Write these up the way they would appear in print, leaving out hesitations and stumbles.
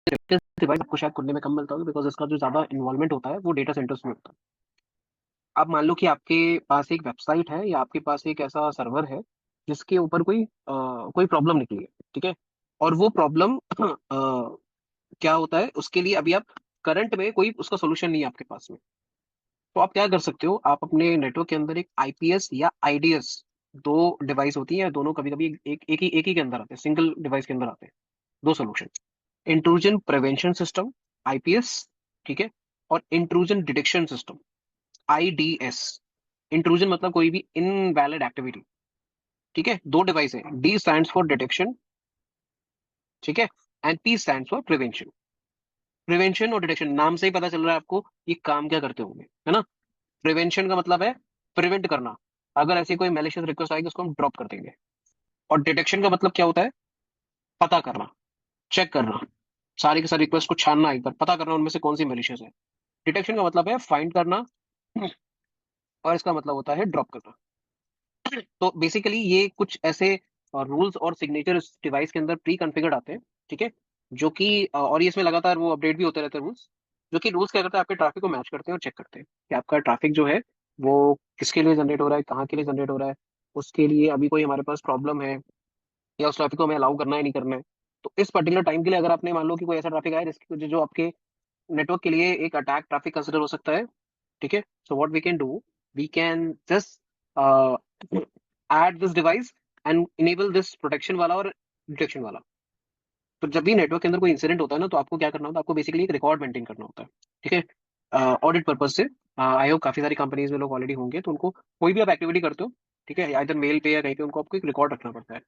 Device आपको शायद खुलने में कम मिलता होगा, बिकॉज इसका जो ज्यादा इन्वॉल्वमेंट होता है वो डेटा सेंटर्स में होता है। अब मान लो कि आपके पास एक वेबसाइट है या आपके पास एक ऐसा सर्वर है जिसके ऊपर कोई प्रॉब्लम निकली है, ठीक है। और वो प्रॉब्लम क्या होता है, उसके लिए अभी आप करंट में कोई उसका सोल्यूशन नहीं है आपके पास में। तो आप क्या कर सकते हो, आप अपने नेटवर्क के अंदर एक आईपीएस या आईडीएस, दो डिवाइस होती है, दोनों कभी कभी एक ही के अंदर आते हैं, सिंगल डिवाइस के अंदर आते हैं दो solution. Intrusion prevention system, IPS, ठीक है। और intrusion detection system, IDs. Intrusion मतलब कोई भी इनवैलिड एक्टिविटी, ठीक है। दो डिवाइस है, डी स्टैंड्स फॉर डिटेक्शन, ठीक है, and P stands for prevention. Prevention और डिटेक्शन नाम से ही पता चल रहा है आपको ये काम क्या करते होंगे, है ना। प्रिवेंशन का मतलब है प्रिवेंट करना, अगर ऐसी कोई मैलिशियस रिक्वेस्ट आएगी उसको हम ड्रॉप कर देंगे। और डिटेक्शन का मतलब क्या होता है, पता करना, चेक करना, सारी की सारी रिक्वेस्ट को छानना, एक बार पता करना उनमें से कौन सी मैलिशियस है। डिटेक्शन का मतलब है फाइंड करना, और इसका मतलब होता है ड्रॉप करना। तो बेसिकली ये कुछ ऐसे रूल्स और सिग्नेचर इस डिवाइस के अंदर प्री कॉन्फ़िगर्ड आते हैं, ठीक है। जो कि और ये इसमें लगातार वो अपडेट भी होते रहते हैं रूल्स, जो कि रूल्स क्या करते हैं, आपके ट्रैफिक को मैच करते हैं और चेक करते हैं कि आपका ट्रैफिक जो है वो किसके लिए जनरेट हो रहा है, कहाँ के लिए जनरेट हो रहा है, उसके लिए अभी कोई हमारे पास प्रॉब्लम है, या उस ट्रैफिक को हमें अलाउ करना है नहीं करना है। तो इस पर्टिकुलर टाइम के लिए अगर आपने मान लो कि कोई ऐसा ट्रैफिक आया जिसकी जो आपके नेटवर्क के लिए एक अटैक ट्रैफिक कंसिडर हो सकता है, ठीक है। So what we can do, we can just add this device and enable this protection वाला और डिटेक्शन वाला। तो जब भी नेटवर्क के अंदर कोई इंसिडेंट होता है ना, तो आपको क्या करना होता है, आपको बेसिकली एक रिकॉर्ड मेंटेन करना होता है, ठीक है। ऑडिट पर्पज से आई होप काफी सारी कंपनीज में लोग ऑलरेडी होंगे, तो उनको कोई भी आप एक्टिविटी करते हो, ठीक है, इधर मेल पे या कहीं पे, उनको आपको एक रिकॉर्ड रखना पड़ता है।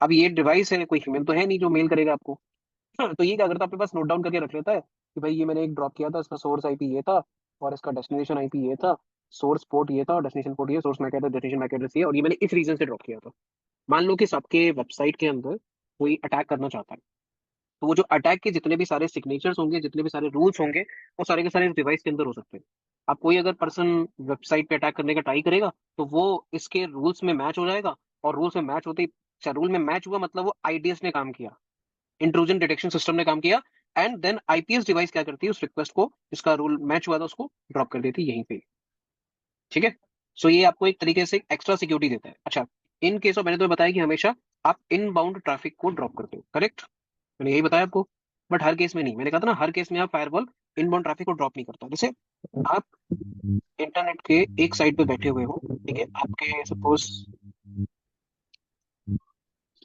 अब ये डिवाइस है, कोई ह्यूमन तो है नहीं जो मेल करेगा आपको। तो ये क्या करता है, अपने पास नोट डाउन करके रख लेता है कि भाई ये मैंने एक ड्रॉप किया था, इसका सोर्स आईपी ये था और इसका डेस्टिनेशन आईपी ये था, सोर्स पोर्ट ये था और डेस्टिनेशन पोर्ट ये, source MAC address destination MAC address ये, और ये मैंने इस रीजन से ड्रॉप किया था। मान लो कि सबके वेबसाइट के अंदर कोई अटैक करना चाहता है, तो वो जो अटैक के जितने भी सारे सिग्नेचर्स होंगे, जितने भी सारे रूल्स होंगे, वो सारे के सारे डिवाइस के अंदर हो सकते हैं। अब कोई अगर पर्सन वेबसाइट पे अटैक करने का ट्राई करेगा, तो वो इसके रूल्स में मैच हो जाएगा, और रूल्स में मैच होते ही, अच्छा रूल में मैच हुआ मतलब वो आईडीएस ने काम किया, इंट्रूजन डिटेक्शन सिस्टम ने काम किया, एंड देन आईपीएस डिवाइस क्या करती है, उस रिक्वेस्ट को, जिसका रूल मैच हुआ था, उसको ड्रॉप कर देती है यहीं पे, ठीक है। सो ये आपको एक तरीके से एक्स्ट्रा सिक्योरिटी देता है। अच्छा, इन केस ऑफ, मैंने तुम्हें बताया कि हमेशा आप इनबाउंड ट्रैफिक को ड्रॉप करते हो, करेक्ट, मैंने यही बताया आपको। बट हर केस में नहीं, मैंने कहा था ना, हर केस में आप फायरवॉल इनबाउंड ट्रैफिक को ड्रॉप नहीं करता। जैसे आप इंटरनेट के एक साइड पे बैठे हुए हो, ठीक है, आपके सपोज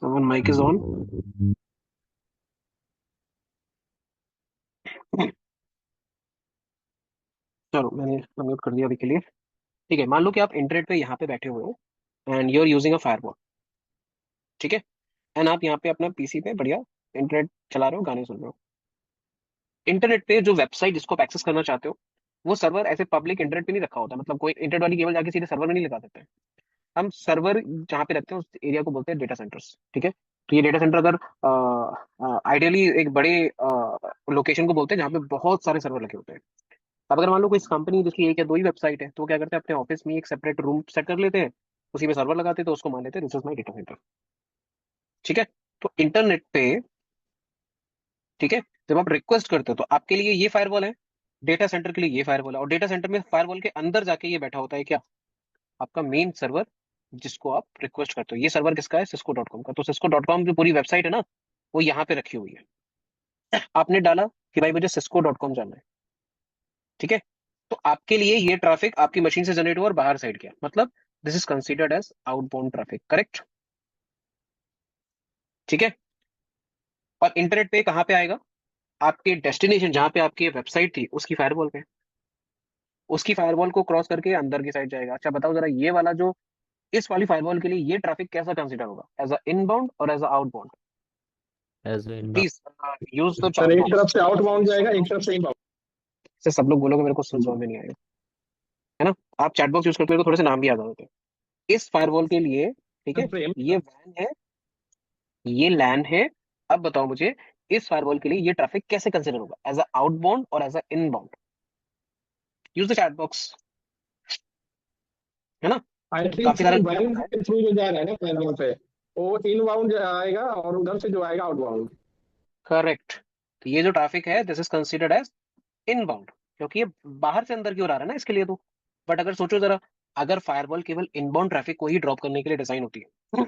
माइक इज ऑन। चलो मैंने म्यूट कर दिया अभी के लिए, ठीक है। मान लो कि आप इंटरनेट पे यहाँ पे बैठे हुए हो and you are using a firewall, ठीक है। एंड आप यहाँ पे अपना पीसी पे बढ़िया इंटरनेट चला रहे हो, गाने सुन रहे हो। इंटरनेट पे जो वेबसाइट जिसको आप एक्सेस करना चाहते हो, वो सर्वर ऐसे पब्लिक इंटरनेट पे नहीं रखा होता, मतलब कोई इंटरनेट वाली केबल जाके सीधे सर्वर में नहीं लगा देते हैं। हम सर्वर जहाँ पे रखते हैं उस एरिया को बोलते हैं डेटा सेंटर्स, ठीक है। तो ये डेटा सेंटर अगर आइडियली एक बड़े लोकेशन को बोलते हैं जहाँ पे बहुत सारे सर्वर लगे होते हैं। अब अगर मान लो कोई कंपनी जिसकी एक या दो ही वेबसाइट है, तो वो क्या करते हैं, अपने ऑफिस में एक सेपरेट रूम सेट कर लेते हैं, उसी में सर्वर लगाते हैं, तो उसको मान लेते हैं this is my data centre, ठीक है। तो इंटरनेट पे, ठीक है, जब आप रिक्वेस्ट करते हो तो आपके लिए ये फायरवॉल है, डेटा सेंटर के लिए ये फायरवॉल है, और डेटा सेंटर में फायरवॉल के अंदर जाके ये बैठा होता है क्या, आपका मेन सर्वर, जिसको आप रिक्वेस्ट करते हो। ये सर्वर किसका है, सिस्को.com का। तो सिस्को.com जो पूरी वेबसाइट है ना, वो यहाँ पे रखी हुई है। आपने डाला कि भाई मुझे सिस्को.com जानना है, ठीक है। तो आपके लिए ये ट्रैफिक आपकी मशीन से जनरेट हुआ और बाहर साइड गया, मतलब this is considered as outbound traffic, correct, ठीक है। और इंटरनेट पे कहाँ पे आएगा, आपके डेस्टिनेशन जहां पे आपकी वेबसाइट थी उसकी फायरवॉल पे, उसकी फायरवॉल को क्रॉस करके अंदर की साइड जाएगा। अच्छा बताओ जरा, ये वाला जो, इस वाली फायरवॉल के लिए ये ट्रैफिक कैसा कंसिडर होगा, एज अ इनबाउंड और as a outbound. As in please use the sir chat एक बॉक्स। तरफ से आउट बाउंड जाएगा, एक तरफ से इनबाउंड। से सब लोग बोलोगे मेरे को समझ में नहीं आएगा, है ना। आप चैट बॉक्स यूज करते हो तो थोड़े से नाम भी याद आ जाते हैं। इस फायरवॉल के लिए, ठीक है, फ्रेम। ये वैन है, ये लैन है। अब बताओ मुझे, इस फायरवॉल के लिए ये ट्रैफिक कैसे कंसिडर होगा, एज अ आउटबाउंड और as a inbound. Use the chat box, है ना। आई थिंक काफी सारे सर लोग वैन होता है, के थ्रू जो जा रहा है ना प्लेटफॉर्म पे, वो इनबाउंड आएगा और उधर से जो आएगा आउटबाउंड। करेक्ट, तो ये जो ट्रैफिक है this is considered as inbound, क्योंकि ये बाहर से अंदर की ओर आ रहा है ना इसके लिए तो। बट अगर सोचो जरा, अगर फायरवॉल केवल इनबाउंड ट्रैफिक को ही ड्रॉप करने के लिए डिजाइन होती है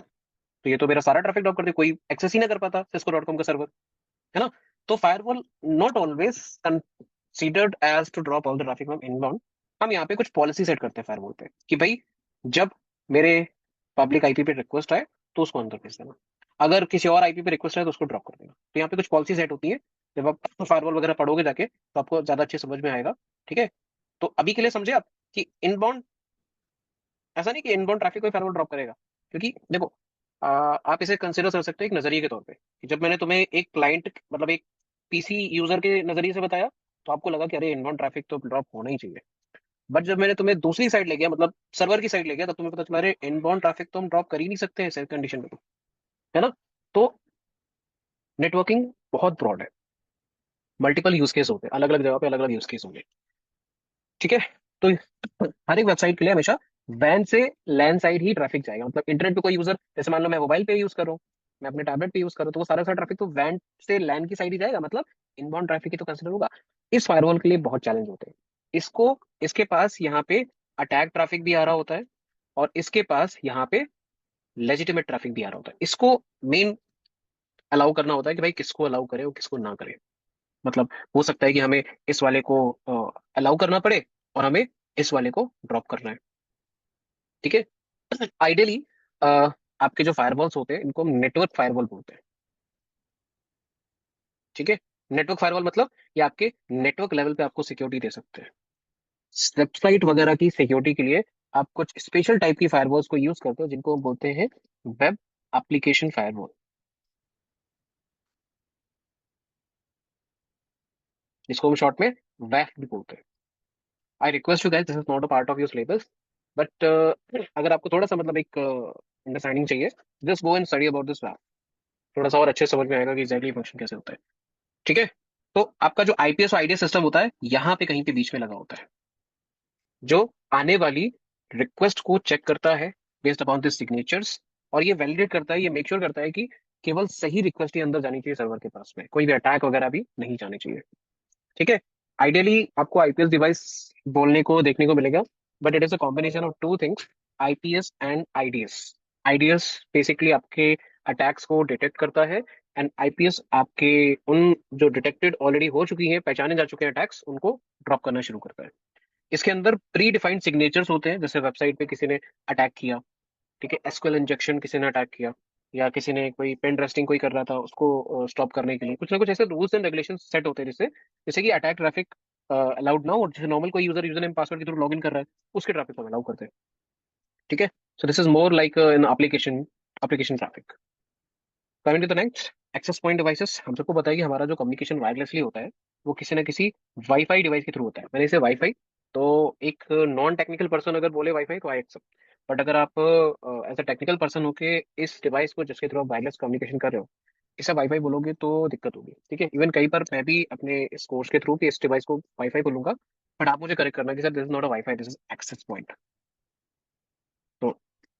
तो ये तो मेरा सारा ट्रैफिक ड्रॉप कर दे, कोई एक्सेस ही ना कर पाता cisco.com का सर्वर, है ना। तो firewall not always considered as to drop all the traffic from inbound. हम यहाँ पे कुछ पॉलिसी सेट करते हैं फायरवॉल पे कि भाई जब मेरे पब्लिक आईपी पे रिक्वेस्ट आए तो उसको अंदर भेज देना, अगर किसी और आईपी पे रिक्वेस्ट आए तो उसको ड्रॉप कर देना। तो यहाँ पे कुछ पॉलिसी सेट होती है, जब आप फायरवॉल वगैरह पढ़ोगे जाके तो आपको ज्यादा अच्छे समझ में आएगा। ठीक है, तो अभी के लिए समझे आप कि इनबाउंड, ऐसा नहीं कि इनबाउंड ट्रैफिक कोई फायरवॉल ड्रॉप करेगा, क्योंकि देखो आप इसे कंसिडर कर सकते हो एक नजरिए के तौर पे कि जब मैंने तुम्हें एक क्लाइंट मतलब एक पीसी यूजर के नजरिए से बताया तो आपको लगा कि अरे इनबाउंड ट्रैफिक तो ड्रॉप होना ही चाहिए। बट जब मैंने तुम्हें दूसरी साइड ले गया, मतलब सर्वर की साइड ले गया, तब तुम्हें पता चला अरे इनबाउंड ट्रैफिक तो हम ड्रॉप कर ही नहीं सकते ऐसे कंडीशन में, है ना। तो नेटवर्किंग बहुत ब्रॉड है, मल्टीपल यूज केस होते हैं, अलग अलग जगह पे अलग अलग यूज केस होंगे। ठीक है, तो हर एक वेबसाइट के लिए हमेशा वैन से लैन साइड ही ट्रैफिक जाएगा। मतलब इंटरनेट पे कोई यूजर, जैसे मान लो मैं मोबाइल पे यूज कर रहा हूँ, मैं अपने टैबलेट पे यूज कर रहा हूँ, तो वो सारा सारा ट्रैफिक तो वैन से लैन की साइड ही जाएगा, मतलब इनबाउंड ट्रैफिक ही तो कंसिडर होगा। इस फायरवॉल के लिए बहुत चैलेंज होते हैं। इसको, इसके पास यहाँ पे अटैक ट्रैफिक भी आ रहा होता है और इसके पास यहाँ पे लेजिटिमेट ट्रैफिक भी आ रहा होता है। इसको मेन अलाउ करना होता है कि भाई किसको अलाउ करे और किसको ना करे। मतलब हो सकता है कि हमें इस वाले को अलाउ करना पड़े और हमें इस वाले को ड्रॉप करना है। ठीक है, आइडियली आपके जो फायरवॉल्स होते हैं इनको हम नेटवर्क फायरवॉल बोलते हैं। ठीक है, नेटवर्क फायरवॉल मतलब ये आपके नेटवर्क लेवल पे आपको सिक्योरिटी दे सकते हैं। वेबसाइट वगैरह की सिक्योरिटी के लिए आप कुछ स्पेशल टाइप की फायरवॉल्स को यूज करते हो जिनको हम बोलते हैं वेब एप्लीकेशन फायरवॉल, जिसको हम शॉर्ट में वैफ भी बोलते हैं। I request you guys, this is not a part of your syllabus, but अगर आपको थोड़ा सा मतलब एक अंडरस्टैंडिंग चाहिए, just go and study about this वैफ, थोड़ा सा और अच्छे से समझ में आएगा कि एग्जैक्टली फंक्शन कैसे होता है। ठीक है, तो आपका जो आईपीएस और आईडीएस सिस्टम होता है यहाँ पे कहीं पे बीच में लगा होता है, जो आने वाली रिक्वेस्ट को चेक करता है बेस्ड अपॉन दिस सिग्नेचर्स, और ये वैलिडेट करता है, ये मेक श्योर करता है कि केवल सही रिक्वेस्ट ही अंदर जानी चाहिए सर्वर के पास में, कोई भी अटैक वगैरह भी नहीं जाने चाहिए। ठीक है, आइडियली आपको आईपीएस डिवाइस बोलने को देखने को मिलेगा, but it is a combination of two things, IPS and IDs. IDs basically आपके अटैक्स को डिटेक्ट करता है एंड आईपीएस आपके उन जो डिटेक्टेड ऑलरेडी हो चुकी हैं, पहचाने जा चुके हैं अटैक्स, उनको ड्रॉप करना शुरू करता है। इसके अंदर प्री डिफाइंड सिग्नेचर्स होते हैं, जैसे वेबसाइट पे किसी ने अटैक किया, ठीक है, एसक्यूएल इंजेक्शन किसी ने अटैक किया, या किसी ने कोई पेन रेस्टिंग कोई कर रहा था उसको स्टॉप करने के लिए कुछ ना कुछ ऐसे रूल्स एंड रेगुलेशन सेट होते हैं जिससे जैसे कि अटैक ट्रैफिक अलाउड ना हो, और जैसे नॉर्मल कोई यूजर यूजर नेम पासवर्ड के थ्रू लॉग इन कर रहा है उसके ट्रैफिक को अलाउ करते हैं। ठीक है, so this is more like in application application traffic. Coming to the next, access point devices. हम सबको पता है कि हमारा जो कम्युनिकेशन वायरलेसली होता है वो किसी ना किसी वाईफाई डिवाइस के थ्रू होता है। मैंने इसे वाईफाई, तो एक नॉन टेक्निकल पर्सन अगर बोले वाईफाई तो आई एक्सेप्ट, बट अगर आप एज अ टेक्निकल पर्सन होके इस डिवाइस को जिसके थ्रू आप वायरलेस कम्युनिकेशन कर रहे हो इसे वाईफाई बोलोगे तो दिक्कत होगी। ठीक है, इवन कई बार मैं भी अपने इस कोर्स के थ्रू कि इस डिवाइस को वाईफाई बोलूंगा, बट आप मुझे करेक्ट करना कि sir this is not a WiFi, this is access point. तो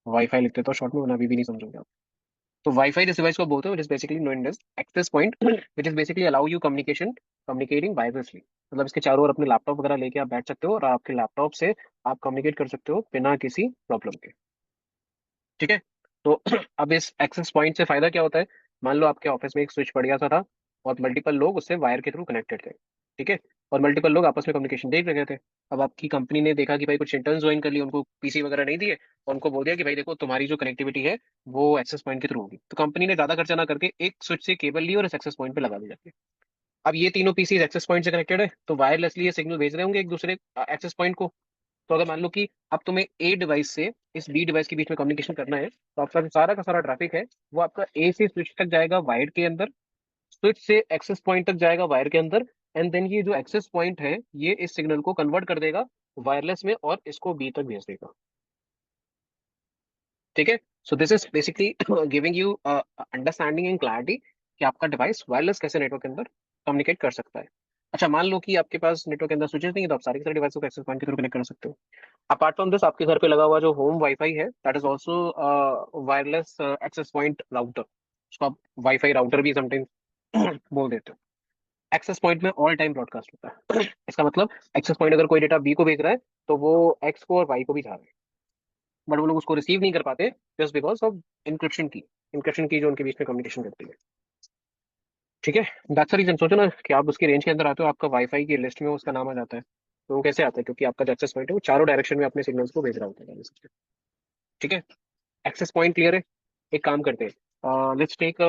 वाईफाई लिखते तो शॉर्ट में, वरना अभी भी नहीं समझोगे आप। तो वाईफाई जिस डिवाइस को बोलते हैं it is basically known as access point which is basically allow you communication communicating wirelessly. मतलब इसके चारों ओर अपने लैपटॉप वगैरह लेके आप बैठ सकते हो और आपके लैपटॉप से आप कम्युनिकेट कर सकते हो बिना किसी प्रॉब्लम के। ठीक है, तो अब इस एक्सेस पॉइंट से फायदा क्या होता है, मान लो आपके ऑफिस में एक स्विच बढ़िया सा था और मल्टीपल लोग उससे वायर के थ्रू कनेक्टेड थे। ठीक है, और मल्टीपल लोग आपस में कम्युनिकेशन देख रहे थे। अब आपकी कंपनी ने देखा कि भाई कुछ इंटर्न ज्वाइन कर लिए, उनको पीसी वगैरह नहीं दिए, और उनको बोल दिया कि भाई देखो तुम्हारी जो कनेक्टिविटी है वो एक्सेस पॉइंट के थ्रू होगी। तो कंपनी ने ज्यादा खर्चा ना करके एक स्विच से केबल ली और इस एक्सेस पॉइंट पे लगा दी जाती है। अब ये तीनों पीसी एक्सेस पॉइंट से कनेक्टेड है तो वायरलेसली ये सिग्नल भेज रहे होंगे एक दूसरे एक्सेस पॉइंट को। तो अगर मान लो कि अब तुम्हें ए डिवाइस से इस बी डिवाइस के बीच में कम्युनिकेशन करना है तो आपका जो सारा का सारा ट्रैफिक है वो आपका ए से स्विच तक जाएगा वायर्ड के अंदर, स्विच से एक्सेस पॉइंट तक जाएगा वायर के अंदर, एंड देन ये जो एक्सेस पॉइंट है ये इस सिग्नल को कन्वर्ट कर देगा वायरलेस में और इसको बी तक भेज देगा। ठीक है, so this is basically giving you understanding and clarity कि आपका डिवाइस वायरलेस कैसे नेटवर्क के अंदर कम्युनिकेट कर सकता है। अच्छा, मान लो कि आपके पास नेटवर्क के अंदर स्विचेस नहीं है तो आप सारी की सारी डिवाइस को एक्सेस पॉइंट के थ्रू कनेक्ट कर सकते हो। अपार्ट फ्रॉम दिस, आपके घर पे लगा हुआ जो होम वाईफाई है that is also wireless access point router, उसको आप वाईफाई राउटर भी समटाइम्स बोल देते हो। एक्सेस पॉइंट में ऑल टाइम ब्रॉडकास्ट होता है। इसका मतलब एक्सेस पॉइंट अगर कोई डेटा बी को भेज रहा है तो वो एक्स को और वाई को भी जा रहा है, बट वो लोग उसको रिसीव नहीं कर पाते जस्ट बिकॉज ऑफ इंक्रिप्शन की जो उनके बीच में कम्युनिकेशन करती है। ठीक है, दैट्स द रीजन। सोचो ना कि आप उसकी रेंज के अंदर आते हो, आपका वाईफाई की लिस्ट में उसका नाम आ जाता है, तो वो कैसे आता है? क्योंकि आपका जो एक्सेस पॉइंट है वो चारों डायरेक्शन में अपने सिग्नल्स को भेज रहा होता है basically। ठीक है, एक्सेस पॉइंट क्लियर है। एक काम करते हैं, लेट्स टेक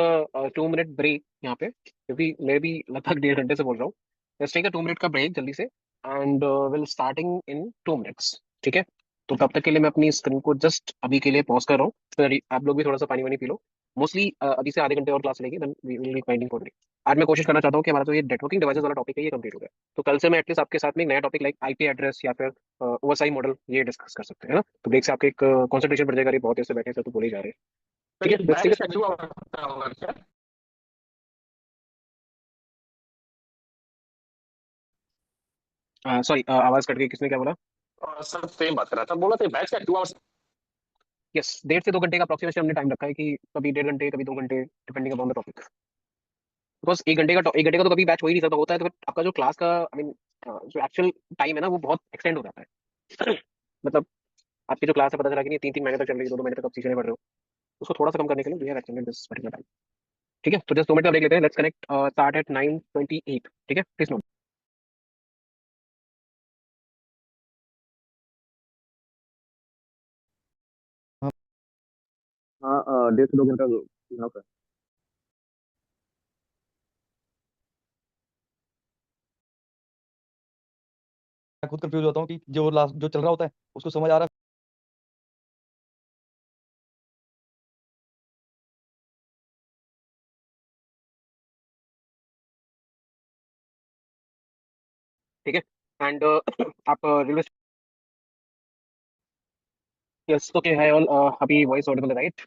2 मिनट ब्रेक यहाँ पे, क्योंकि मैं भी लगभग 1.5 घंटे से बोल रहा हूँ। लेट्स टेक 2 मिनट का ब्रेक जल्दी से, and will starting in 2 minutes. ठीक है, तो तब तक के लिए मैं अपनी स्क्रीन को जस्ट अभी के लिए पॉज कर रहा हूँ, फिर आप लोग भी थोड़ा सा पानी वानी पी लो। मोस्टली अभी से आधे घंटे और क्लास चलेगी, then we will be finding for. आज मैं कोशिश करना चाहता हूँ कि हमारा जो ये नेटवर्किंग डिवाइसेस वाला टॉपिक है ये कंप्लीट हो गया, तो कल से मैं एटलीस्ट आपके साथ में एक नया टॉपिक लाइक आईपी एड्रेस या फिर ओएसआई मॉडल ये डिस्कस कर सकते हैं, है ना? तो ब्रेक से आपके एक कॉन्सेंट्रेशन बढ़ जाएगा। अरे बहुत देर से बैठे हैं तो बोले ही जा रहे हैं। तो ठीक ये है, लेट्स टेक। बैच का 2 आवर का होगा क्या? सॉरी, आवाज कट गई, किसने क्या बोला? सर सेम बात कर रहा था, बोला था बैच का 2 आवर। यस, 1.5 से 2 घंटे का अप्रोक्सीमेशन हमने टाइम रखा है, कि कभी 1.5 घंटे कभी 2 घंटे, depending upon the topic. Because 1 घंटे का तो कभी बैच हो ही नहीं सकता, होता है तो फिर आपका जो क्लास का आई मीन जो एक्चुअल टाइम है ना वो बहुत एक्सटेंड हो जाता है। मतलब आपकी जो क्लास है पता चला कि नहीं 3-3 महीने तक चल रही है, 2-2 महीने तक आप सीखने पढ़ रहे हो, उसको थोड़ा सा कम करने के लिए we have extended this particular time. ठीक है, तो जस्ट 2 मिनट का ब्रेक लेते हैं। Let's connect start at 9:28। ठीक है, प्लीज नोट। हाँ, 1.5 से 2 घंटा enough है। मैं खुद कंफ्यूज होता हूँ कि जो लास्ट जो चल रहा होता है उसको समझ आ रहा है। ठीक है, एंड आप railway. Yes, okay, hi all. अभी वॉइस ऑडिबल है, राइट?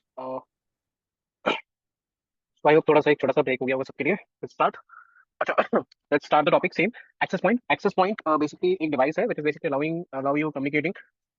आई होप थोड़ा सा एक छोटा सा ब्रेक हो गया होगा सबके लिए। स्टार्ट। अच्छा, let's start the topic same. Access point basically एक डिवाइस है which is basically allow you communicating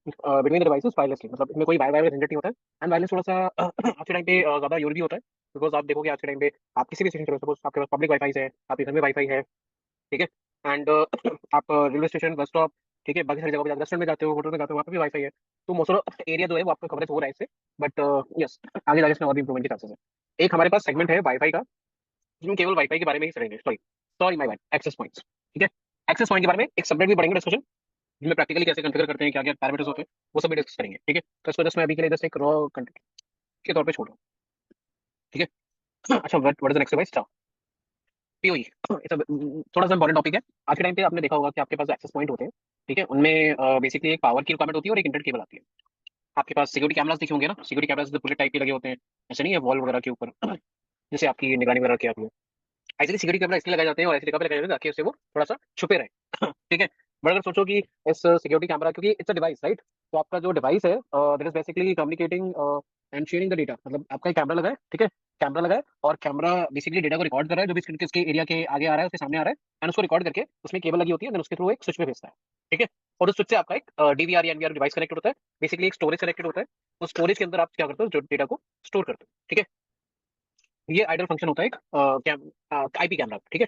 between the devices wirelessly. मतलब इसमें कोई वायरलेस झंझट नहीं होता है, एंड वायरलेस थोड़ा सा आज के टाइम पे ज्यादा यूज भी होता है। बिकॉज आप देखोगे आज के टाइम पे आप किसी भी स्टेशन चलो, सपोज आपके पास पब्लिक वाईफाई है, आपके घर में वाईफाई है। ठीक है, एंड आप रेलवे स्टेशन, बस स्टॉप, ठीक है, बाकी सारी जगह पे रेस्टोरेंट में जाते हो, होटल में जाते हो, वहाँ पे भी वाईफाई है। तो मोस्ट ऑफ एरिया जो है वो आपका कवरेज हो रहा है इससे। बट यस, आगे जाके इसमें और भी इंप्रूवमेंट के चांसेस है। एक हमारे पास सेगमेंट है वाईफाई का, जिसमें केवल वाईफाई के बारे में ही करेंगे। Sorry sorry my bad, access points. ठीक है, एक्सेस पॉइंट के बारे में एक सेपरेट भी पढ़ेंगे डिस्कशन, जिसमें प्रैक्टिकली कैसे कॉन्फ़िगर करते हैं, क्या क्या पैरामीटर्स होते हैं, वो सब भी डिस्कस करेंगे। ठीक है, तो इसको जस्ट मैं अभी के लिए जस्ट एक रॉ कंटेंट के तौर पे छोड़ रहा हूँ। ठीक है, अच्छा, what is the next device? PoE. थोड़ा सा इंपॉर्टेंट टॉपिक है। आज के टाइम पे आपने देखा होगा कि आपके पास एक्सेस पॉइंट होते हैं। ठीक है, उनमें बेसिकली एक पावर की रिक्वायरमेंट होती है और एक इंटरनेट केबल आती है। आपके पास सिक्योरिटी कैमरास दिखे होंगे ना, सिक्योरिटी कैमरास पूरे टाइप के लगे होते हैं, ऐसे नहीं है वॉल वगैरह के ऊपर जैसे आपकी निगरानी वगैरह की आती है। एक्चुअली सिक्योरिटी कैमरा इसलिए लगाए जाते हैं और ऐसी जगह पे लगाए जाते हैं ताकि उससे वो थोड़ा सा छुपे रहे। ठीक है, बट अगर सोचो कि इस सिक्योरिटी कैमरा, क्योंकि इट्स अ डिवाइस राइट, तो आपका जो डिवाइस है that is basically communicating and sharing the data. मतलब आपका एक कैमरा लगा है, ठीक है, कैमरा लगा है और कैमरा बेसिकली डेटा को रिकॉर्ड कर रहा है, जो भी किसके एरिया के आगे आ रहा है उसके सामने आ रहा है, एंड उसको रिकॉर्ड करके उसमें केबल लगी होती है, देन उसके थ्रू एक स्विच पे भेजता है। ठीक है, और उस स्विच से आपका एक डीवीआर या एनवीआर डिवाइस कनेक्टेड होता है, बेसिकली एक स्टोरेज कनेक्टेड होता है। उस स्टोरेज के अंदर आप क्या करते हो, जो डेटा को स्टोर करते हो। ठीक है, ये आइडल फंक्शन होता है एक आईपी कैमरा। ठीक है,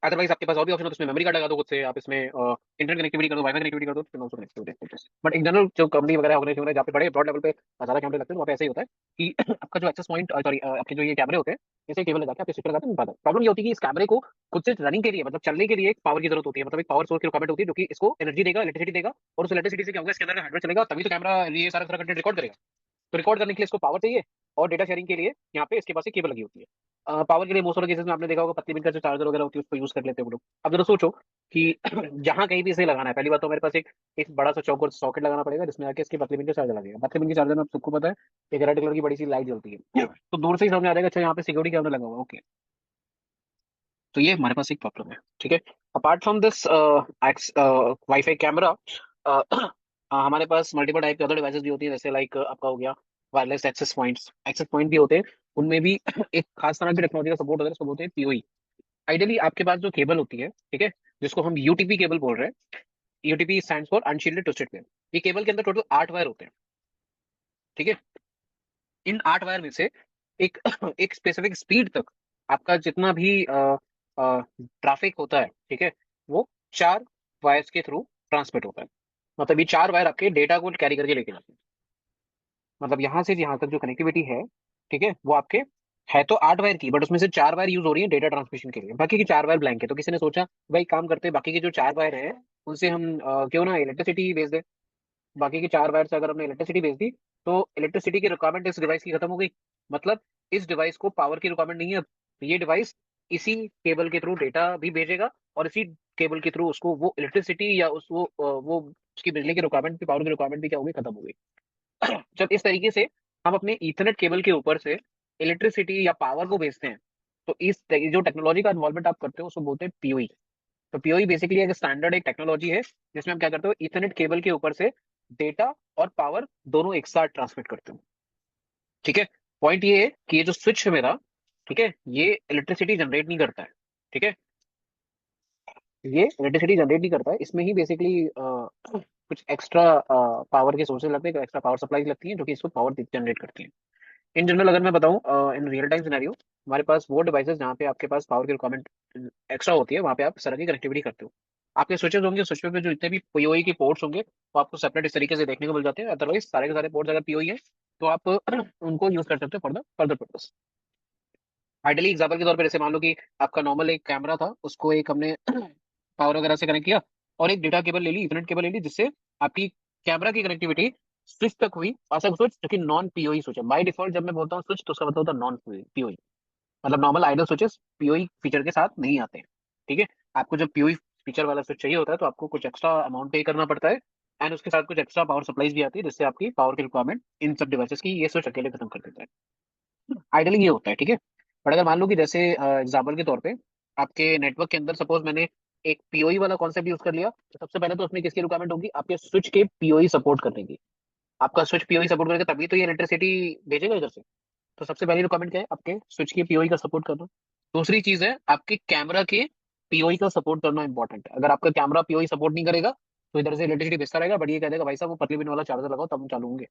अदरवाइज आपके पास और भी ऑप्शन होता है, इसमें मेमोरी कार्ड लगा दो खुद से, आप इसमें इंटरनेट कनेक्टिविटी कर दो, वाईफाई कनेक्टिविटी कर दो, फिर also connectivity। But in general जो कंपनी वगैरह ऑर्गेनाइजेशन वगैरह जहाँ पे बड़े ब्रॉड लेवल पे ज्यादा कैमरे लगते हैं वहाँ पे ऐसे ही होता है कि आपका जो एक्सेस पॉइंट, सॉरी, आपके जो ये कैमरे होते हैं, जैसे केबल लगा के आपके स्विच लगाते हैं। प्रॉब्लम ये होती है कि इस कैमरे को खुद से रनिंग के लिए, मतलब चलने के लिए एक पावर की जरूरत होती है, मतलब एक पावर सोर्स की रिक्वायरमेंट होती है जो कि इसको एनर्जी देगा, इलेक्ट्रिसिटी देगा, और उस इलेक्ट्रिसिटी से क्या होगा, इसके अंदर हार्डवेयर चलेगा, तभी तो कैमरा ये सारा सारा कंटेंट रिकॉर्ड करेगा। तो रिकॉर्ड करने के लिए इसको पावर चाहिए, और डेटा शेयरिंग के लिए यहाँ पे इसके पास एक केबल लगी होती है। पावर के लिए मोस्ट ऑफ केसेस में आपने देखा होगा पतली बिन का जो चार्जर वगैरह होती है उसको यूज कर लेते हैं वो लोग। अब जरा सोचो कि जहां कहीं भी इसे लगाना है, पहली बात तो मेरे पास एक बड़ा सा चौकोर सॉकेट लगाना पड़ेगा जिसमें आके इसके पतली बिन का चार्जर लगेगा। पतली बिन के चार्जर में आप सबको पता है एक रेड कलर की बड़ी सी लाइट जलती है, तो दूर से ही समझ आ जाएगा अच्छा यहाँ पे सिक्योरिटी कैमरा लगा हुआ, ओके। तो ये हमारे पास एक प्रॉब्लम है। ठीक है, apart from this wifi camera, हमारे पास मल्टीपल टाइप के अदर डिवाइसेस भी होती है, जैसे लाइक आपका हो गया wireless access points. Access point भी होते हैं, उनमें भी एक खास तरह की टेक्नोलॉजी का सपोर्ट होता है, उसको बोलते हैं पीओई। आइडियली आपके पास जो केबल होती है, ठीक है, जिसको हम यूटीपी केबल बोल रहे हैं, UTP stands for unshielded twisted pair. ये केबल के अंदर टोटल 8 वायर होते हैं। ठीक है, इन 8 वायर में से एक एक स्पेसिफिक स्पीड तक आपका जितना भी ट्रैफिक होता है, ठीक है, वो 4 वायर्स के थ्रू ट्रांसमिट होता है। मतलब ये 4 वायर आपके डेटा को कैरी करके लेके जाते हैं। मतलब यहाँ से यहाँ तक जो कनेक्टिविटी है, ठीक है, वो आपके है तो 8 वायर की, बट उसमें से 4 वायर यूज हो रही है डेटा ट्रांसमिशन के लिए, बाकी की 4 वायर ब्लैंक है। तो किसी ने सोचा भाई काम करते हैं, बाकी के जो 4 वायर है उनसे हम क्यों ना इलेक्ट्रिसिटी भेज दें। बाकी की 4 वायर से अगर हमने इलेक्ट्रिसिटी भेज दी तो इलेक्ट्रिसिटी की रिक्वायरमेंट इस डिवाइस की खत्म हो गई। मतलब इस डिवाइस को पावर की रिक्वायरमेंट नहीं है। तो ये डिवाइस इसी केबल के थ्रू डेटा भी भेजेगा और इसी केबल के थ्रू उसको वो इलेक्ट्रिसिटी या वो उसकी बिजली की रिक्वायरमेंट भी, पावर की रिक्वायरमेंट भी क्या होगी, खत्म हो गई। जब इस तरीके से हम अपने ईथरनेट केबल के ऊपर से इलेक्ट्रिसिटी या पावर को भेजते हैं, तो जो टेक्नोलॉजी का इन्वॉल्वमेंट आप करते हो उसको बोलते हैं पीओई। तो पीओई बेसिकली एक स्टैंडर्ड एक टेक्नोलॉजी है जिसमें हम क्या करते हो, ईथरनेट केबल के ऊपर से डेटा और पावर दोनों एक साथ ट्रांसमिट करते हो। ठीक है। पॉइंट ये है कि ये जो स्विच है मेरा, ठीक है, ये इलेक्ट्रिसिटी जनरेट नहीं करता है। ठीक है, ये इलेक्ट्रिसिटी जनरेट नहीं करता है, इसमें ही बेसिकली कुछ एक्स्ट्रा पावर के सोर्सेज लगते हैं, एक्स्ट्रा पावर सप्लाई लगती है जो कि इसको पावर जनरेट करती है। इन जनरल अगर मैं बताऊं, इन रियल टाइम सिनेरियो हमारे पास वो डिवाइसेस जहाँ पे आपके पास पावर की रिक्वायरमेंट एक्स्ट्रा होती है, वहाँ पे आप इस तरह की कनेक्टिविटी करते हो। आपके स्विचेस होंगे, स्विच पे जो जितने भी पीओई के पोर्ट्स होंगे वो आपको सेपरेट इस तरीके से देखने को मिल जाते हैं। अदरवाइज सारे के सारे पोर्ट्स अगर पीओई है तो आप उनको यूज कर सकते हो for the further purpose. Ideally example के तौर पर जैसे मान लो कि आपका नॉर्मल एक कैमरा था, उसको एक हमने पावर वगैरह से कनेक्ट किया और एक डेटा केबल ले ली, इथरनेट केबल ले ली, जिससे आपकी कैमरा की कनेक्टिविटी स्विच तक हुई। ऐसा स्विच जो कि नॉन पीओई स्विच है। बाय डिफॉल्ट जब मैं बोलता हूँ स्विच तो उसका मतलब होता है नॉन पीओई। मतलब normal idol switches PoE feature के साथ नहीं आते हैं। ठीक है। आपको जब पीओई फीचर वाला स्विच चाहिए होता है तो आपको कुछ एक्स्ट्रा अमाउंट पे करना पड़ता है, एंड उसके साथ कुछ एक्स्ट्रा पावर सप्लाईज भी आती है जिससे आपकी पावर की रिक्वायरमेंट इन सब डिवाइसेस की ये स्विच अकेले खत्म कर देता है। आइडली ये होता है, ठीक है। बट अगर मान लो कि जैसे एग्जाम्पल के तौर पे आपके नेटवर्क के अंदर सपोज मैंने एक पीओई वाला कॉन्सेप्ट यूज कर लिया, तो सबसे पहले तो उसमें किसकी रिक्वायरमेंट होगी, आपके स्विच के पीओई सपोर्ट करने की। आपका स्विच पीओई सपोर्ट करेगा तभी तो ये इलेक्ट्रिसिटी भेजेगा इधर से। तो सबसे पहली रिक्वायरमेंट क्या है, आपके स्विच के पीओई का सपोर्ट करना। दूसरी चीज है आपके कैमरा के पीओई का सपोर्ट करना इंपॉर्टेंट है। अगर आपका कैमरा पीओई सपोर्ट नहीं करेगा तो इधर से इलेक्ट्रिसिटी भेजता रहेगा, बट ये कह देगा भाई साहब वो पतली बिन वाला चार्जर लगाओ तब हम चालू होंगे।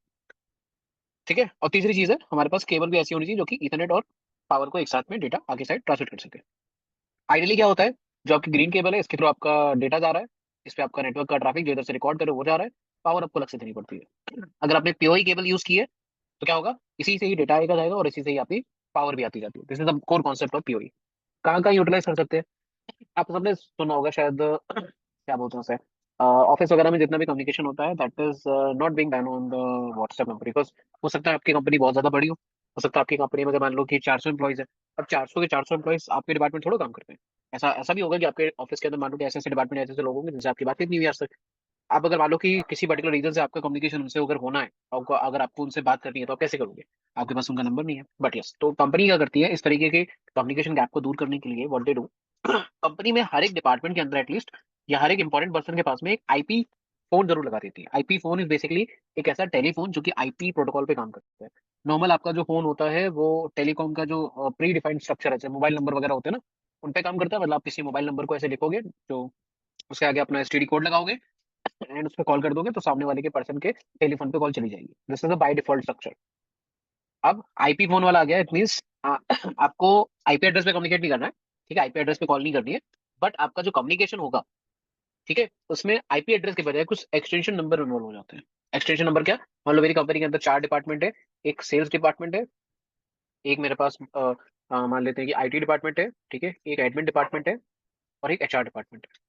ठीक है। और तीसरी चीज है हमारे पास केबल भी ऐसी होनी चाहिए जो कि इथरनेट और पावर को एक साथ में डेटा आगे साइड ट्रांसमिट कर सके। आइडियली क्या होता है, जो आपकी ग्रीन केबल है इसके थ्रू आपका डेटा जा रहा है, इस पे आपका नेटवर्क का ट्रैफिक जो इधर से रिकॉर्ड करे वो जा रहा है, पावर आपको अलग से देनी पड़ती है। अगर आपने पीओई केबल यूज की है तो क्या होगा, इसी से ही डेटा आएगा जाएगा और इसी से ही आपकी पावर भी आती जाती है। This is the core concept of PoE. कहाँ कहाँ यूटिलाइज कर सकते हैं, आप सबने सुना होगा शायद क्या बोलते हैं उसे, ऑफिस वगैरह में जितना भी कम्युनिकेशन होता है that is not being done on the WhatsApp number, because हो सकता है आपकी कंपनी बहुत ज्यादा बड़ी हो सकता है आपकी कंपनी में अगर मान लो कि 400 एम्प्लॉइज है। अब 400 के 400 एम्प्लॉइज आपके डिपार्टमेंट थोड़ा काम करते हैं। ऐसा ऐसा भी होगा कि आपके ऑफिस के अंदर मान लो कि ऐसे ऐसे डिपार्टमेंट ऐसे ऐसे लोग होंगे जिनसे आपकी बातचीत नहीं हुई आज तक। आप अगर मान लो कि किसी पर्टिकुलर रीजन से आपका कम्युनिकेशन उनसे अगर होना है, आपको अगर आपको उनसे बात करनी है तो आप कैसे करोगे, आपके पास उनका नंबर नहीं है। बट यस, तो कंपनी क्या करती है इस तरीके के कम्युनिकेशन गैप को दूर करने के लिए, व्हाट दे डू, कंपनी में हर एक डिपार्टमेंट के अंदर एटलीस्ट या हर एक इंपॉर्टेंट पर्सन के पास में एक आईपी फोन जरूर लगा देती है। आईपी फोन इज बेसिकली एक ऐसा टेलीफोन जो कि आईपी प्रोटोकॉल पे काम करता है। नॉर्मल आपका जो फोन होता है वो टेलीकॉम का जो प्री डिफाइंड स्ट्रक्चर है, जैसे मोबाइल नंबर वगैरह होते हैं ना, उन पे काम करता है। मतलब आप किसी मोबाइल नंबर को ऐसे लिखोगे, जो उसके आगे अपना एसटीडी कोड लगाओगे एंड उस पर कॉल कर दोगे तो सामने वाले के पर्सन के टेलीफोन पे कॉल चली जाएगी। This is a by default structure. अब आईपी फोन वाला आ गया, इट मीन्स आपको आईपी एड्रेस पे कम्युनिकेट नहीं करना है। ठीक है, आईपी एड्रेस पे कॉल नहीं करनी है, बट आपका जो कम्युनिकेशन होगा, ठीक है, उसमें आईपी एड्रेस के बजाय कुछ एक्सटेंशन नंबर इन्वॉल्व हो जाते हैं। एक्सटेंशन नंबर क्या, मान लो मेरी कंपनी के अंदर 4 डिपार्टमेंट है। एक सेल्स डिपार्टमेंट है, एक मेरे पास मान लेते हैं कि आईटी डिपार्टमेंट है, ठीक है, एक एडमिन डिपार्टमेंट है और एक एचआर डिपार्टमेंट है।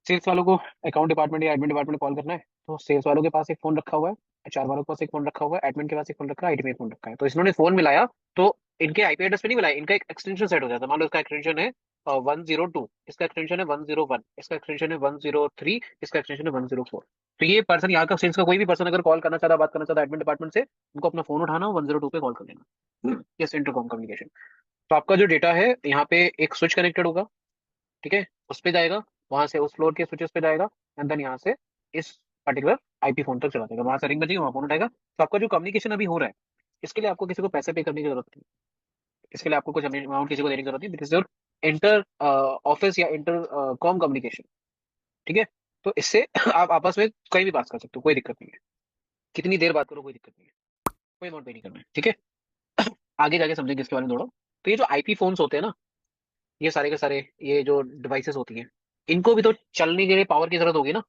सेल्स वालों को अकाउंट डिपार्टमेंट या एडमिन डिपार्टमेंट कॉल करना है तो सेल्स वालों के पास एक फोन रखा हुआ है, एचआर वालों के पास एक फोन रखा हुआ है, एडमिन के पास एक फोन रखा है, आईटी में एक फोन रखा है। तो इन्होंने फोन मिलाया तो इनके आईपी एड्रेस पे नहीं मिलाया, इनका एक एक्सटेंशन सेट हो जाता है। मान लो इसका एक्सटेंशन है 102, इसका एक्सटेंशन है 101, इसका एक्सटेंशन है 103, इसका एक्सटेंशन है 104। तो ये पर्सन यहाँ का सेल्स का कोई भी पर्सन अगर कॉल करना चाहता है, बात करना चाहता है एडमिन डिपार्टमेंट से, उनको अपना फोन उठाना, 102 पे कॉल कर लेना। Yes, intercom communication. तो आपका जो डेटा है यहाँ पे एक स्विच कनेक्टेड होगा, ठीक है, उस पे जाएगा, वहां से उस फ्लोर के स्विचेस पे जाएगा, एंड देन यहाँ से इस पर्टिकुलर आईपी फोन तक चला जाएगा। वहां से रिंग बजेगी, वहां फोन उठाएगा। तो आपका जो कम्युनिकेशन अभी हो रहा है, इसके लिए आपको किसी को पैसे पे करने की जरूरत नहीं। इसके लिए आपको कुछ अमाउंट किसी को देने की जरूरत नहीं। This is your inter office या इंटर कॉम कम्युनिकेशन। ठीक है। तो इससे आप आपस में कहीं भी बात कर सकते हो, कोई दिक्कत नहीं है। कितनी देर बात करो कोई दिक्कत नहीं है, कोई अमाउंट पे नहीं करना है। ठीक है। आगे जाके समझेंगे इसके बारे में थोड़ा। तो ये जो आईपी फोन्स होते हैं ना, ये सारे के सारे ये जो डिवाइसेस होती हैं, इनको भी तो चलने के लिए पावर की जरूरत होगी ना,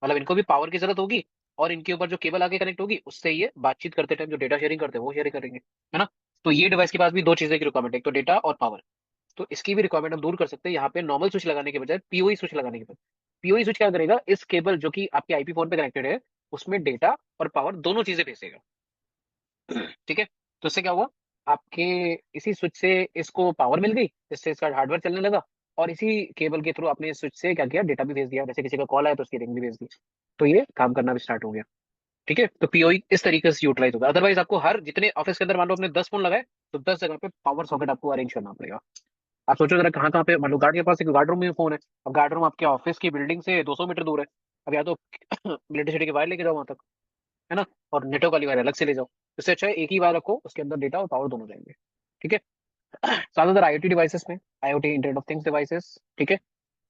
मतलब इनको भी पावर की जरूरत होगी। और इनके ऊपर जो केबल आगे कनेक्ट होगी उससे ये बातचीत करते टाइम जो डेटा शेयरिंग करते हैं वो शेयरिंग करेंगे, है ना। तो ये डिवाइस के पास भी दो चीजें की रिक्वायरमेंट है, एक तो डेटा और पावर। तो इसकी भी रिक्वायरमेंट हम दूर कर सकते हैं यहाँ पे नॉर्मल स्विच लगाने के बजाय पीओई स्विच लगाने के बजाय। पीओई स्विच क्या करेगा, इस केबल जो कि आपके आईपी फोन पे कनेक्टेड है उसमें डेटा और पावर दोनों चीजें भेजेगा। ठीक है। तो इससे क्या हुआ, आपके इसी स्विच से इसको पावर मिल गई, इससे इसका हार्डवेयर चलने लगा, और इसी केबल के थ्रू आपने इस स्विच से क्या किया, डेटा भी भेज दिया, जैसे किसी का कॉल आया तो उसकी रिंग भी भेज दी। तो ये काम करना भी स्टार्ट हो गया। ठीक है। तो पीओई इस तरीके से यूटिलाइज होगा। अदरवाइज आपको हर जितने ऑफिस के अंदर मान लो आपने 10 फोन लगाए तो 10 जगह पे पावर सॉकेट आपको अरेंज करना पड़ेगा। आप सोचो जरा कहाँ कहाँ पे, मान लो गार्ड के पास एक गार्ड रूम में फोन है, अब गार्ड रूम आपके ऑफिस की बिल्डिंग से 200 मीटर दूर है। अब या तो इलेक्ट्रिसिटी की वायर लेके जाओ वहां तक, है ना, और नेटवर्क वाली वायर अलग से ले जाओ। इससे अच्छा है एक ही वायर रखो, उसके अंदर डेटा और पावर दोनों जाएंगे। ठीक है। ज्यादातर आईओटी डिवाइसेस में, IoT internet of things devices, ठीक है,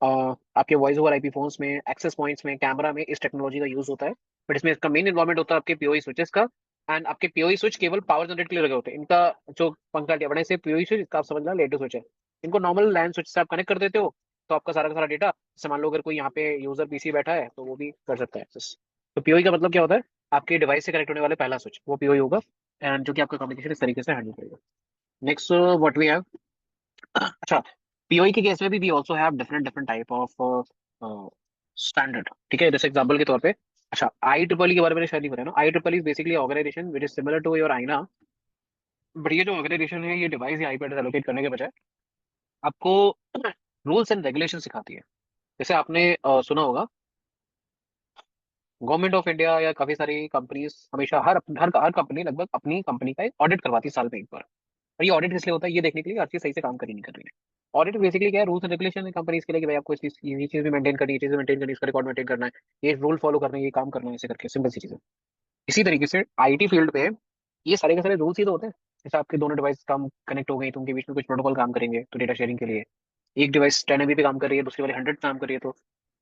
आपके वॉइस ओवर आईपी फोन्स में, एक्सेस पॉइंट्स में, कैमरा में इस टेक्नोलॉजी का यूज होता है। बट इसमें इसका मेन इन्वॉल्वमेंट होता है आपके पीओई स्विचेस का। एंड आपके पीओई स्विच केवल पावर जनरेट के लिए लगे होते हैं। इनका जो पंखा बड़ा से पीओई स्विच, इसका आप समझना लेटेस्ट स्विच है। इनको नॉर्मल लैन स्विच से आप कनेक्ट कर देते हो, तो आपका सारा का सारा डेटा, जैसे मान लो अगर कोई यहाँ पे यूजर पीसी बैठा है तो वो भी कर सकता है एक्सेस। तो पीओई का मतलब क्या होता है, आपके डिवाइस से कनेक्ट होने वाले पहला स्विच वो पीओई होगा, एंड जो कि आपका कम्युनिकेशन इस तरीके से हैंडल करेगा। नेक्स्ट व्हाट वी हैव, अच्छा, पीओई के केस में भी we also have different different type of standard. ठीक है, जैसे एग्जांपल के तौर पे, अच्छा आई ट्रिपल के बारे में शायद नहीं पता है ना। I triple is basically organization which is similar to your आईना। बट ये जो ऑर्गेनाइजेशन है ये डिवाइस या आईपी एड्रेस एलोकेट करने के बजाय आपको रूल्स एंड रेगुलेशन सिखाती है। जैसे आपने सुना होगा, गवर्नमेंट ऑफ इंडिया या काफी सारी कंपनीज हमेशा हर हर हर कंपनी लगभग अपनी कंपनी का एक ऑडिट करवाती है साल में एक बार। और ये ऑडिट किस लिए होता है, ये देखने के लिए हर चीज सही से काम कर रही नहीं कर रही है। ऑडिट बेसिकली क्या है, रूल्स एंड रेगुलेशन है कंपनीज के लिए कि भाई आपको इस चीज ये चीज भी मेंटेन करनी है, ये चीज मेंटेन करनी है, इसका रिकॉर्ड मेंटेन करना है, ये रूल फॉलो करना है, ये काम करना है, ऐसे करके सिंपल सी चीजें। इसी तरीके से आईटी फील्ड पे ये सारे के सारे रूल्स ही तो होते हैं। जैसे आपके दोनों डिवाइस काम कनेक्ट हो गई तो उनके बीच में कुछ प्रोटोकॉल काम करेंगे तो डेटा शेयरिंग के लिए। एक डिवाइस 10 MB पे काम कर रही है, दूसरी वाली 100 काम कर रही है, तो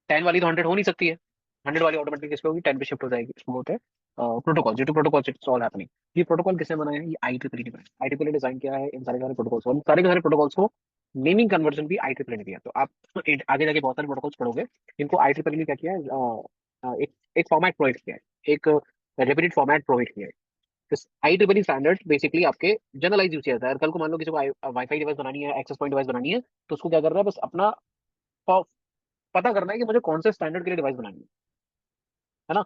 10 वाली तो 100 हो नहीं सकती है, 100 वाली ऑटोमेटिक किस पे होगी, 10 पे शिफ्ट हो जाएगी। इसको बोलते हैं प्रोटोकॉल, जो प्रोटोकॉल इट्स ऑल हैपनिंग। ये प्रोटोकॉल किसने बनाया है, ये आई ट्रिपल ने बनाया। आई ट्रिपल ने डिजाइन किया है इन सारे के सारे प्रोटोकॉल्स को, सारे के सारे प्रोटोकॉल्स को नेमिंग कन्वर्जन भी आई ट्रिपल ने दिया। तो आप आगे जाके बहुत सारे प्रोटोकॉल्स पढ़ोगे, इनको आई ट्रिपल ने क्या किया है, एक एक फॉर्मेट प्रोवाइड किया है, एक रेपिटेड फॉर्मेट प्रोवाइड किया है। आई ट्रिपल स्टैंडर्ड बेसिकली आपके जनरलाइज यूज किया जाता है। कल को मान लो किसी को वाईफाई डिवाइस बनानी है, एक्सेस पॉइंट डिवाइस बनानी है, तो उसको क्या करना है, बस अपना पता करना है कि मुझे कौन से स्टैंडर्ड के लिए डिवाइस बनानी है ना।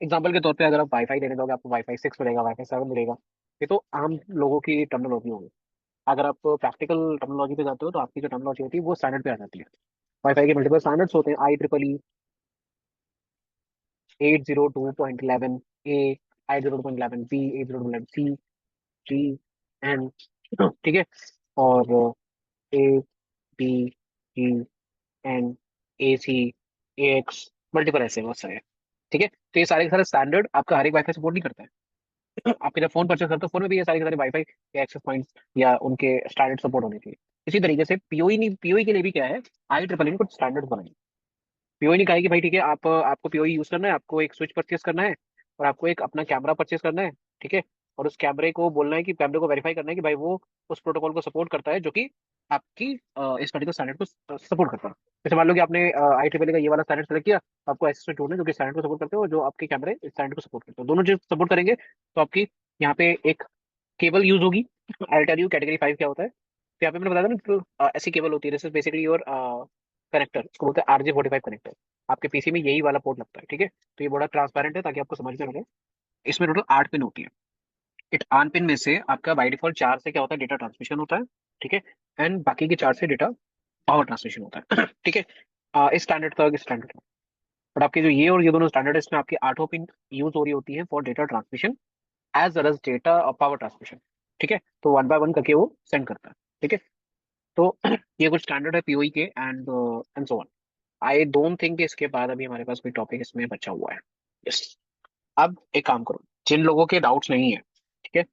एग्जाम्पल के तौर पे अगर आप वाईफाई लेने जाओगे आपको वाईफाई 6 मिलेगा, वाईफाई 7 मिलेगा। ये तो आम लोगों की टर्मिनोलॉजी होगी। अगर आप प्रैक्टिकल टर्मिनोलॉजी पे जाते हो तो आपकी जो टर्मिनोलॉजी होती है वो स्टैंडर्ड पे आ जाती है। वाईफाई के मल्टीपल स्टैंडर्ड्स होते हैं, I triple E 802.11 a, 802.11 b, 802.11 c, g, n, ठीक है, और a, b, g, n, a, c, a x, multiple ऐसे बहुत सारे। ठीक है। तो ये सारे के सारे स्टैंडर्ड आपका हर एक वाईफाई सपोर्ट नहीं करता है। आपके जब फोन परचेस करते हो फोन में भी ये सारे के सारे वाईफाई या एक्सेस पॉइंट्स या उनके स्टैंडर्ड सपोर्ट होने चाहिए। इसी तरीके से पीओई नहीं, पीओई के लिए भी क्या है, आई ट्रिपल ने कुछ स्टैंडर्ड बनाए। पीओई ने कहा है कि भाई ठीक है, आप आपको पीओई यूज करना है, आपको एक स्विच परचेस करना है, और आपको एक अपना कैमरा परचेस करना है। ठीक है। और उस कैमरे को बोलना है कि कैमरे को वेरीफाई करना है कि भाई वो उस प्रोटोकॉल को सपोर्ट करता है जो कि आपकी इस पर्टिकुलर स्टैंडर्ड को सपोर्ट करता है। जैसे मान लो कि आपने आई ट्रिपल का ये वाला स्टैंडर्ड सेलेक्ट किया, तो आपको ऐसे स्विच ढूंढना है जो कि स्टैंडर्ड को सपोर्ट करते हो और जो आपके कैमरे इस स्टैंडर्ड को सपोर्ट करते हो, दोनों चीज सपोर्ट करेंगे। तो आपकी यहाँ पे एक केबल यूज होगी। आई टेल यू कैटेगरी 5 क्या होता है। तो यहाँ पे मैंने बताया ना, तो ऐसी केबल होती है, this is basically your connector, इसको बोलते हैं RJ45 कनेक्टर। आपके पीसी में यही वाला पोर्ट लगता है। ठीक है। तो ये बड़ा ट्रांसपेरेंट है ताकि आपको समझ में लगे। इसमें टोटल 8 पिन होती है। इट 8 पिन में से आपका बाई डिफॉल्ट 4 से क्या होता है, डेटा ट्रांसमिशन होता है। ठीक है। एंड बाकी के 4 से डेटा पावर ट्रांसमिशन होता है। ठीक है। इस स्टैंडर्ड तक स्टैंडर्ड। बट आपके जो ये और ये दोनों स्टैंडर्ड है, इसमें आपकी 8 पिन यूज हो रही होती है for data transmission as well as data और पावर ट्रांसमिशन। ठीक है। तो वन बाय वन करके वो सेंड करता है। ठीक है। तो ये कुछ स्टैंडर्ड है पीओई के, and so on. I don't think इसके बाद अभी हमारे पास कोई टॉपिक इसमें बचा हुआ है। यस। अब एक काम करो, जिन लोगों के डाउट्स नहीं है, ठीक है,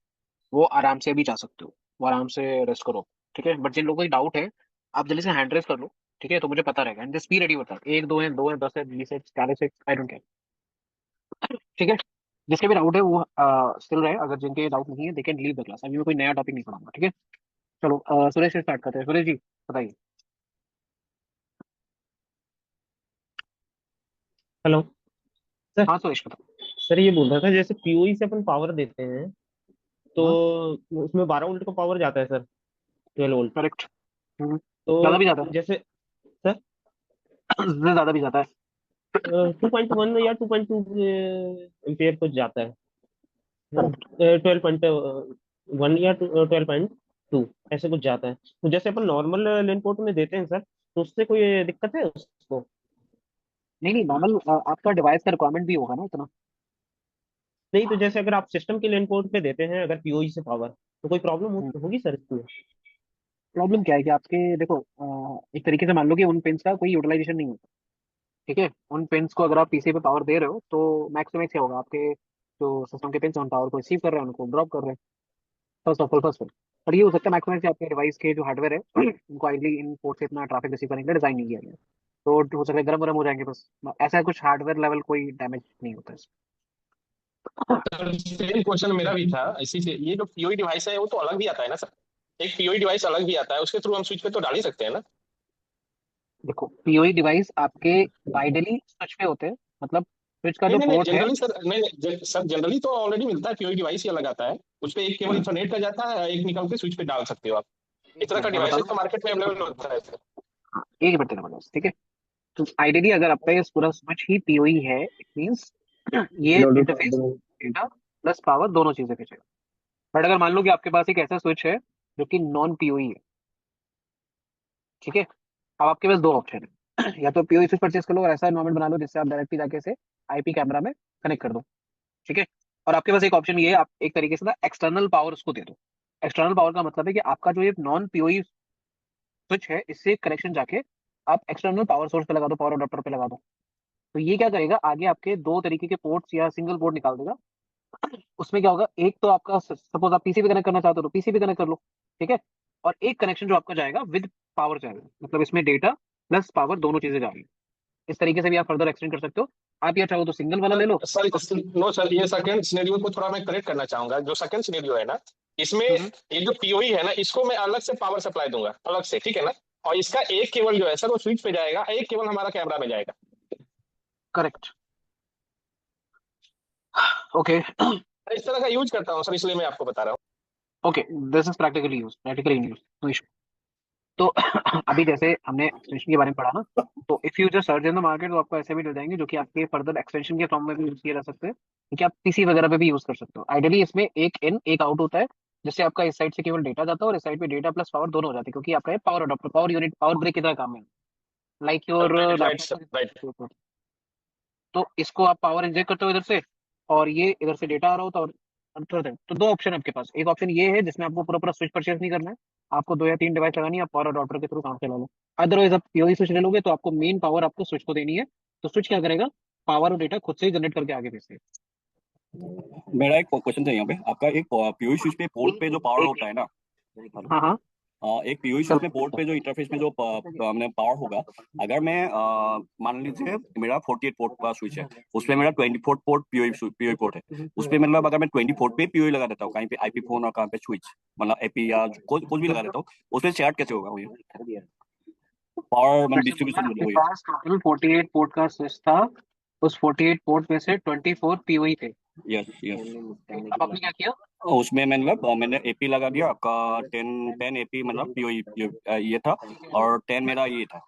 वो आराम से भी जा सकते हो, वो आराम से रेस्ट करो। ठीक है। बट जिन लोगों को डाउट है, आप जल्दी से हैंड रेस कर लो। ठीक है। तो मुझे पता रहेगा, एंड जस्ट बी रेडी, बता एक दो है, दो है, 10 है, 20 है, 40 है, आई डोंट केयर। ठीक है। जिसके भी डाउट है वो स्टिल रहे, अगर जिनके डाउट नहीं है they can leave the class. अभी मैं कोई नया टॉपिक नहीं पढ़ाऊंगा। ठीक है। चलो सुरेश से स्टार्ट करते हैं। सुरेश जी बताइए। Hello sir. हाँ सुरेश बताओ। सर ये बोल रहा था, जैसे पीओई से अपन पावर देते हैं तो हाँ उसमें 12 वोल्ट का पावर जाता है सर, 12 वोल्ट। करेक्ट। ज्यादा तो भी जाता है। जैसे सर इससे ज्यादा भी जाता है। 2.1 या 2.2 एम्पियर कुछ जाता है। करेक्ट। 12.1 या 12.2 ऐसे कुछ जाता है। तो जैसे अपन नॉर्मल लेन पोर्ट में देते हैं सर, तो उससे कोई दिक्कत है उसको? नहीं नहीं नॉर्मल आपका डिवाइस का रिक्वायरमेंट भी होगा ना इतना। नहीं, तो जैसे अगर आप सिस्टम के लेन पोर्ट पे देते हैं अगर पीओई से पावर, तो कोई प्रॉब्लम होगी सर इसमें? प्रॉब्लम क्या है कि आपके देखो एक तरीके से मान लो कि उन पिंस का कोई यूटिलाइजेशन नहीं होता। ठीक है। उन पिंस को अगर आप पीसी पे पावर दे रहे हो तो मैक्स टू मैक्स क्या होगा, आपके जो सिस्टम के पिंस उन पावर को रिसीव कर रहे हैं उनको ड्रॉप कर रहे हैं। फर्स्ट ऑफ ऑल और ये हो सकता है मैक्स टू मैक्स आपके डिवाइस के जो हार्डवेयर है उनको आइडली इन पोर्ट से इतना ट्रैफिक रिसीव करने के लिए डिजाइन नहीं किया गया है। तो हो सकता है गर्म गर्म हो जाएंगे बस। ऐसा कुछ हार्डवेयर लेवल कोई डैमेज नहीं होता है इसमें। सेम क्वेश्चन मेरा भी था इसी से। ये जो पीओई डिवाइस है वो तो अलग भी आता है ना सर? एक पीओई डिवाइस अलग भी आता है, उसके थ्रू हम स्विच पे तो डाल ही सकते हैं ना? देखो पीओई डिवाइस आपके आइडियली स्विच पे होते हैं। मतलब स्विच का नहीं जो नहीं नहीं, पोर्ट है। जनरली सर नहीं नहीं, सर जनरली तो ऑलरेडी मिलता है, पीओई डिवाइस ही अलग आता है। उस पे एक केवल इथरनेट का जाता है, एक निकल के स्विच पे डाल सकते हो आप। इस एक तरह का मिनट मैं बता डिवाइसेस दूं। तो मार्केट में अवेलेबल होता है सर। हाँ एक मिनट देना पड़ेगा, ठीक है। तो आइडियली अगर आपका ये पूरा स्विच ही पीओई है इट मींस ये इंटरफेस डेटा प्लस पावर दोनों चीजें खींचेगा। बट अगर मान लो कि आपके पास एक ऐसा स्विच है जो कि नॉन पीओई है। ठीक है। अब आपके पास दो ऑप्शन है या तो पीओई स्विच परचेज कर लो और ऐसा एनवायरमेंट बना लो जिससे आप डायरेक्टली जाके से आईपी कैमरा में कनेक्ट कर दो। ठीक है। और आपके पास एक ऑप्शन ये है, आप एक तरीके से ना एक्सटर्नल पावर उसको दे दो। एक्सटर्नल पावर का मतलब है कि आपका जो ये नॉन पीओई स्विच है इससे कनेक्शन जाके आप एक्सटर्नल पावर सोर्स पे लगा दो, पावर अडॉप्टर पे लगा दो। तो ये क्या करेगा, आगे आपके दो तरीके के पोर्ट्स या सिंगल पोर्ट निकाल देगा। उसमें क्या होगा, एक तो आपका सपोज आप पीसी पे कनेक्ट करना चाहते हो तो पीसी पे कनेक्ट कर लो। ठीक है। और एक कनेक्शन जो आपका जाएगा विद पावर जाएगा, मतलब इसमें डेटा प्लस पावर दोनों चीजें जा रही है। इस तरीके से भी आप फर्दर एक्सटेंड कर सकते हो। आप या चाहो तो सिंगल वाला ले लो। सर नो सर, ये सेकंड सिनेरियो को थोड़ा मैं करेक्ट करना चाहूंगा। जो सेकंड सिनेरियो है ना, इसमें हम्म। ये जो पीओई है ना, इसको मैं अलग से पावर सप्लाई दूंगा अलग से, ठीक है ना? और इसका एक केबल जो है सर वो स्विच पे जाएगा, एक केबल हमारा कैमरा में जाएगा। करेक्ट। ओके। मैं इस तरह का यूज करता हूँ सर, इसलिए मैं आपको बता रहा हूँ। Okay this is practically use no issue. तो अभी जैसे हमने एक्सटेंशन के बारे में पढ़ा ना, तो if you just search in the market तो आपको ऐसे भी मिल जाएंगे जो कि आपके फर्दर एक्सटेंशन के फॉर्म में भी यूज किए जा सकते हैं, क्योंकि आप पीसी वगैरह पे भी यूज कर सकते हो। आइडियली इसमें एक इन एक आउट होता है, जिससे आपका इस साइड से केवल डेटा जाता है और इस साइड पे डेटा प्लस पावर दोनों हो जाते हैं, क्योंकि आपका ये power adapter power unit power break की तरह काम है, like your right right sir right. Laptop. तो इसको आप पावर इंजेक्ट करते हो इधर से, और ये इधर से डेटा आ रहा होता है। और तो दो ऑप्शन है आपके पास। एक ऑप्शन ये है जिसमें आपको पूरा पूरा स्विच परचेज नहीं करना है, आपको दो या तीन डिवाइस लगानी है, आप पावर अडॉप्टर के थ्रू काम चला लो। अदरवाइज आप पीओई स्विच ले लोगे तो आपको मेन पावर आपको स्विच को देनी है। तो स्विच क्या करेगा, पावर और डेटा खुद से ही जनरेट करके आगे भेज मेरा एक क्वेश्चन था यहाँ पे। आपका एक पीयूष स्विच पे पोर्ट पे जो पावर होता है ना, देगा। हाँ हाँ। एक पीयूष स्विच में पोर्ट पे जो इंटरफेस में जो हमने पावर होगा, अगर मैं मान लीजिए मेरा 48 पोर्ट का स्विच है, उसमें मेरा 24 पोर्ट पीयूई पोर्ट है, उस पे मतलब अगर मैं 24 पे पीयूई लगा देता हूँ, कहीं पे आईपी फोन और कहीं पे स्विच, मतलब एपी या कुछ भी लगा देता हूँ, उसमें चार्ट कैसे होगा मुझे पावर मतलब फिर से बोलना, डिस्ट्रीब्यूशन आपके वही? पास टोटल 48 पोर्ट का स्विच था। उस 48 पोर्ट में से 24 पीओई थे। Yes yes. अब आपने क्या किया, उसमें मतलब मैंने एपी लगा दिया आपका 10 10 एपी मतलब पीओई ये था, और 10 मेरा ये था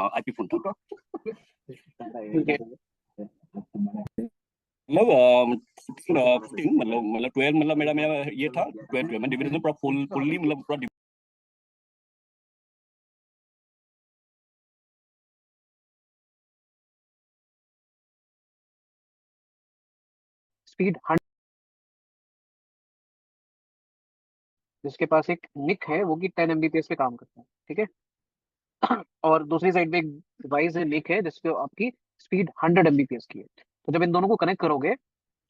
आईपी फोन था। ठीक है। मतलब 15 मतलब 12 मतलब मेरा मेरा ये था 12 मैं डिवीजन पूरा फुल्ली मतलब पूरा स्पीड जिसके पास एक निक है वो कि 10 एमबीपीएस पे काम करता है। ठीक है। और दूसरी साइड पे एक डिवाइस है निक है जिसपे आपकी स्पीड 100 एमबीपीएस की है। तो जब इन दोनों को कनेक्ट करोगे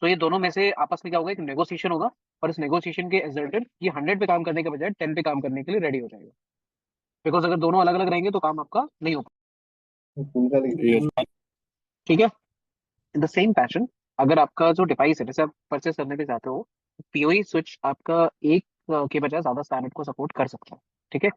तो ये दोनों में से आपस में क्या होगा, एक नेगोशिएशन होगा। और इस नेगोशिएशन के रिजल्टेड ये 100 पे काम करने के बजाय 10 पे काम करने के लिए रेडी हो जाएगा। बिकॉज अगर दोनों अलग अलग रहेंगे तो काम आपका नहीं हो Yes. पाएगा। ठीक है। इन द सेम पैशन, अगर आपका जो डिवाइस है जैसे आप परचेस करने पे चाहते हो, पीओई स्विच आपका एक के बजाय ज्यादा स्टैंडर्ड को सपोर्ट कर सकता है। ठीक है,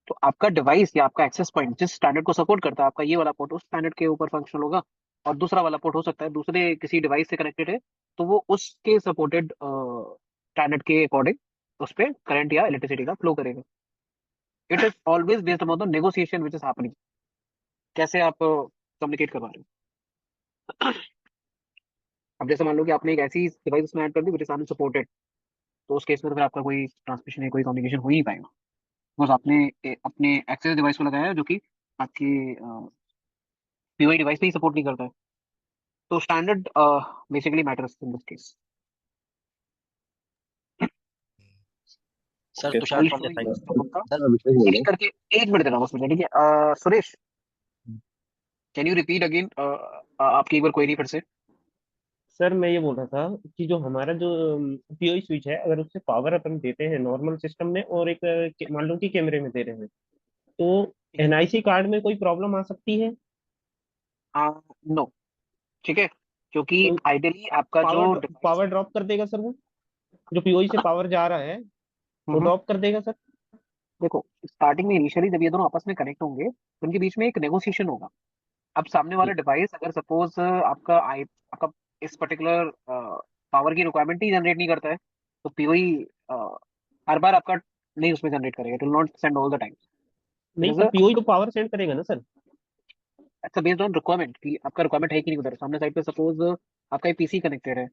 तो आपका डिवाइस या आपका एक्सेस पॉइंट जिस स्टैंडर्ड को सपोर्ट करता है, आपका ये वाला पोर्ट उस स्टैंडर्ड के ऊपर फंक्शनल होगा, और दूसरा वाला पोर्ट हो सकता है दूसरे किसी डिवाइस से कनेक्टेड है, तो वो उसके सपोर्टेड स्टैंडर्ड के अकॉर्डिंग उस पर करंट या इलेक्ट्रिसिटी का फ्लो करेगा। It is always based upon the negotiation which is happening, कैसे आप कम्युनिकेट करवा रहे हो। अब जैसे मान लो कि आपने एक ऐसी डिवाइस उसमें ऐड कर दी विच इज अनसपोर्टेड, तो उस केस में तो फिर आपका कोई ट्रांसमिशन या कोई कम्युनिकेशन हो ही नहीं पाएगा, बस आपने अपने एक्सेस डिवाइस को लगाया है जो कि आपकी पीओआई डिवाइस पे ही सपोर्ट नहीं करता है। तो standard basically matters in this case. Sir Okay. Tushar from the side. Sir Abhishek बोल एक रहा एक हूँ। करके 1 मिनट देना बस मुझे, ठीक है। Suresh, can you repeat again आपकी एक बार क्वेरी फिर से। सर मैं ये बोल रहा था कि जो हमारा जो पीओई स्विच है, अगर उससे पावर अपन देते हैं नॉर्मल सिस्टम में और एक मान लो कि कैमरे में दे रहे हैं, तो एनआईसी कार्ड में कोई प्रॉब्लम आ सकती है? नो, ठीक है, क्योंकि तो आइडियली आपका जो पावर डिवाइस पावर ड्रॉप कर देगा सर वो, जो पीओई से पावर जा रहा है वो है, ड्रॉप कर देगा सर? देखो स्टार्टिंग में इनिशियली जब ये दोनों आपस में कनेक्ट होंगे तो उनके बीच में एक नेगोशिएशन होगा। अब सामने वाला जी। डिवाइस अगर सपोज आपका इस पर्टिकुलर पावर की रिक्वायरमेंट ही जनरेट नहीं करता है, तो पीओई हर बार आपका नहीं उसमें जनरेट करेगा, it will not send all the time. It नहीं इज सर, पीओई तो पावर सेंड करेगा ना सर? अच्छा बेस्ड ऑन रिक्वायरमेंट कि आपका रिक्वायरमेंट है कि नहीं उधर सामने साइड पे, सपोज आपका एक पीसी कनेक्टेड है,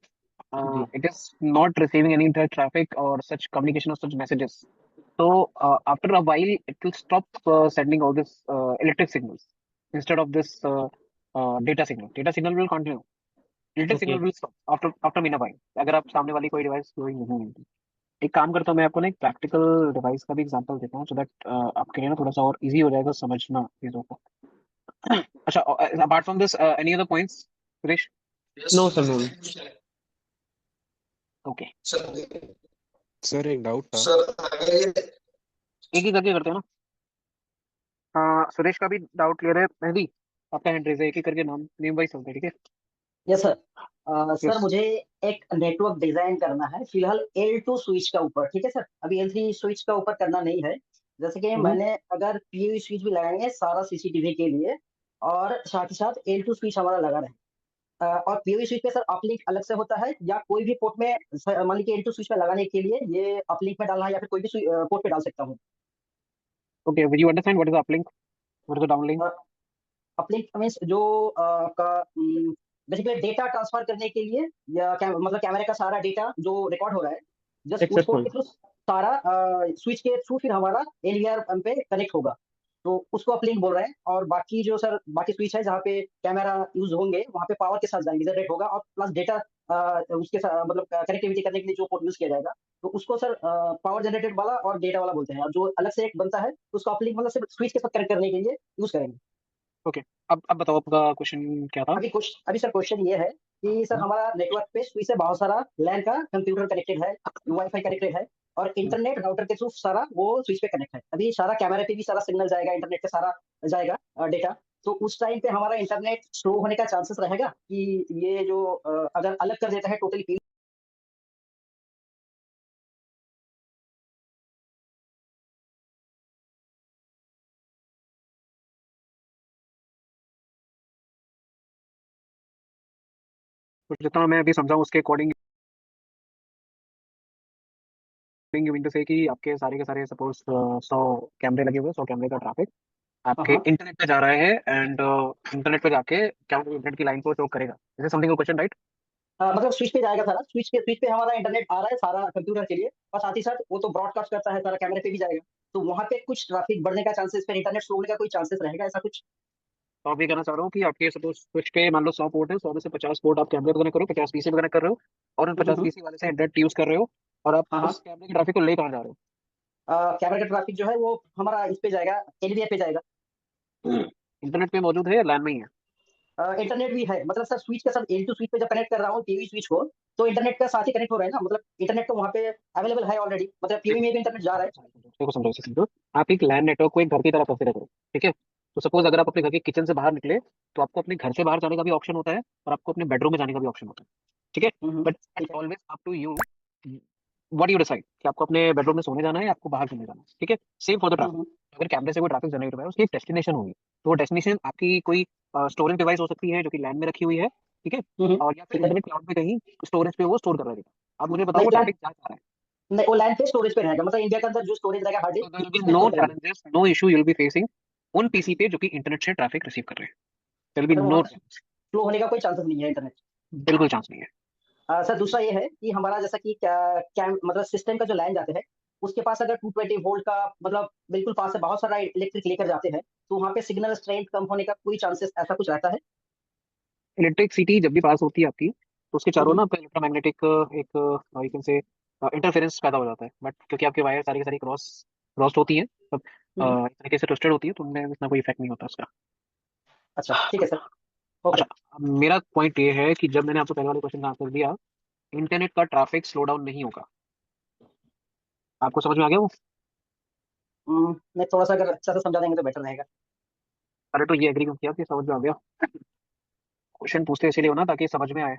जी। It is not receiving any internet traffic और सच कम्युनिकेशन और such messages, so after a while it will stop sending all this electric signals instead of this data signal will continue, electric okay. signal will stop after Meena भाई, अगर आप सामने वाली कोई device नहीं है तो। एक काम करता हूँ, मैं आपको ना एक प्रैक्टिकल डिवाइस का भी एग्जांपल देता हूँ सो दैट आपके लिए ना थोड़ा सा और इजी हो जाएगा समझना चीजों को। अच्छा, apart from this any other points Suresh? No sir, no. Okay, sir एक डाउट था। एक ही करके करते हैं ना। सुरेश का भी डाउट क्लियर है, मेहंदी आपका हैंड रेज है, एक एक करके नाम नेम वाइज चलते हैं, ठीक यस सर। है। सर मुझे एक नेटवर्क डिजाइन करना है फिलहाल L2 स्विच का ऊपर, ठीक है सर, अभी L3 स्विच का ऊपर करना नहीं है। जैसे कि यस, मैंने अगर पीओई स्विच भी लगाएंगे सारा सीसीटीवी के लिए, और साथ ही साथ L2 स्विच हमारा लगा रहे। और पीओई स्विच पे सर अपलिंक अलग से होता है, या कोई भी पोर्ट में मान लीजिए L2 स्विच में लगाने के लिए ये अपलिंक में डालना है, या फिर कोई भी पोर्ट पे डाल सकता हूँ? okay, will you understand what is the uplink, what is the downlink? Uplink means जो आपका बेसिकली डेटा ट्रांसफर करने के लिए, या मतलब कैमरे का सारा डेटा जो रिकॉर्ड हो रहा है जस्ट एक्सेस उसको के पॉइंट। थ्रू सारा स्विच के थ्रू फिर हमारा एलवीआर पे कनेक्ट होगा, तो उसको अपलिंक बोल रहे हैं। और बाकी जो सर बाकी स्विच है जहाँ पे कैमरा यूज होंगे वहाँ पे पावर के साथ जाएंगे, जनरेट होगा, और प्लस डेटा उसके साथ मतलब कनेक्टिविटी करने के लिए जो पोर्ट यूज किया जाएगा, तो उसको सर पावर जनरेटेड वाला और डेटा वाला बोलते हैं। और जो अलग से एक बनता है उसको अपलिंक मतलब सिर्फ स्विच के साथ कनेक्ट करने के लिए यूज करेंगे। ओके, अब बताओ आपका क्वेश्चन क्या था। अभी सर क्वेश्चन ये है कि सर हमारा नेटवर्क पे स्विच से बहुत सारा लैन का कंप्यूटर कनेक्टेड है, वाईफाई कनेक्टेड है, और इंटरनेट राउटर के थ्रू सारा वो स्विच पे कनेक्ट है। अभी सारा कैमरा पे भी सारा सिग्नल जाएगा, इंटरनेट पे सारा जाएगा डेटा। तो उस टाइम पे हमारा इंटरनेट स्लो होने का चांसेस रहेगा कि ये जो अगर अलग कर देता है टोटली। कुछ जितना मैं अभी समझाऊं उसके अकॉर्डिंग यू मीन टू से कि आपके सारे के सारे सपोज 100 कैमरे लगे हुए, 100 कैमरे का ट्रैफिक आपके हाँ इंटरनेट पे जा रहा है, एंड इंटरनेट पे जाके क्या इंटरनेट की लाइन को चोक करेगा, इज समथिंग क्वेश्चन राइट? मतलब स्विच पे जाएगा सारा, स्विच पे हमारा इंटरनेट आ रहा है सारा कंप्यूटर के लिए, और साथ ही साथ वो तो ब्रॉडकास्ट करता है सारा कैमरे पे भी जाएगा, तो वहां पे कुछ ट्रैफिक बढ़ने का चांसेस, फिर इंटरनेट स्लो होने का कोई चांसेस रहेगा ऐसा कुछ? तो आप ये कहना चाह रहा हूँ कि आपके सपोज स्विच पे मान लो 100 पोर्ट है, 100 में से 50 पोर्ट आप कैमरे पे कनेक्ट करो, 50 पीसी पे कनेक्ट कर रहे हो, और उन पचास हम्म। पीसी वाले से इंटरनेट यूज कर रहे हो, और आप हाँ हाँ। उस कैमरे के ट्रैफिक को ले कहाँ जा रहे कैमरा का ट्रैफिक जो है वो हमारा इस पे जाएगा, एलवीआर पे जाएगा। हो? इंटरनेट पे मौजूद है या लैन में ही है? इंटरनेट भी है, मतलब सर स्विच के साथ L2 स्विच पे जब कनेक्ट कर रहा हूँ टीवी स्विच को, तो इंटरनेट का साथ ही कनेक्ट हो रहा है ना, मतलब इंटरनेट तो वहाँ पे अवेलेबल है ऑलरेडी, मतलब टीवी में भी इंटरनेट जा रहा है। देखो समझो इसे समझो, आप एक लैन नेटवर्क को एक घर की तरह कंसीडर करो, ठीक है। तो सपोज अगर आप अपने घर के किचन से बाहर निकले, तो आपको अपने घर से बाहर जाने का भी ऑप्शन होता है और आपको अपने बेडरूम में जाने का भी ऑप्शन होता है, ठीक है। बट ठीक है। Always up to you what you decide कि आपको अपने बेडरूम में सोने जाना है या आपको बाहर घूमने जाना है, ठीक है। Same for the traffic. Hmm, अगर कैमरे से कोई ट्रैफिक जनरेट हुआ है उसकी एक डेस्टिनेशन होगी, तो वो डेस्टिनेशन आपकी कोई स्टोरेज डिवाइस हो सकती है जो कि लैंड में रखी हुई है, ठीक है। और या फिर ठीक है। इंटरनेट क्लाउड में कहीं स्टोरेज पे वो स्टोर कर रहेगा। आप मुझे बताओ नहीं वो प्लान, ट्रैफिक क्या चाह रहा है। नहीं वो लैंड पे स्टोरेज पे रहेगा, मतलब इंडिया के अंदर जो स्टोरेज रहेगा हार्ड तो देयर डिस्क विल उस बी पे नो स्टोर रहेगा। Challenges, no issue you will be facing उन पीसी पे जो कि इंटरनेट से ट्रैफिक रिसीव कर रहे हैं। देयर विल मतलब बी वहां नो, पे फ्लो होने का कोई चांसेस नहीं है इंटरनेट। बिल्कुल चांस नहीं है। सर दूसरा ये है कि हमारा जैसा कि क्या मतलब सिस्टम का जो लाइन जाते हैं उसके पास अगर 220 वोल्ट का मतलब बिल्कुल पास से बहुत सारा इलेक्ट्रिक लेकर जाते हैं, तो वहाँ पे सिग्नल स्ट्रेंथ कम होने का कोई चांसेस ऐसा कुछ रहता है? इलेक्ट्रिसिटी जब भी पास होती है आपकी, तो उसके चारों हम्म, ना आपका इलेक्ट्रोमैग्नेटिक एक यू कैन से इंटरफेरेंस पैदा हो जाता है, बट क्योंकि आपके वायर सारी की सारी क्रॉस होती हैं, तब हम्म, इस तरीके से ट्विस्टेड होती है, तो उनमें इतना कोई इफेक्ट नहीं होता उसका। अच्छा ठीक है सर। ओके। अच्छा, अब मेरा पॉइंट ये है कि जब मैंने आपको पहले वाले क्वेश्चन का आंसर दिया, इंटरनेट का ट्रैफिक स्लो डाउन नहीं होगा। आपको समझ में आ गया वो? नहीं थोड़ा सा अगर अच्छा से समझा देंगे तो बेटर रहेगा। अरे तो ये एग्री क्यों किया कि समझ में आ गया? क्वेश्चन पूछते इसीलिए हो ना ताकि समझ में आए।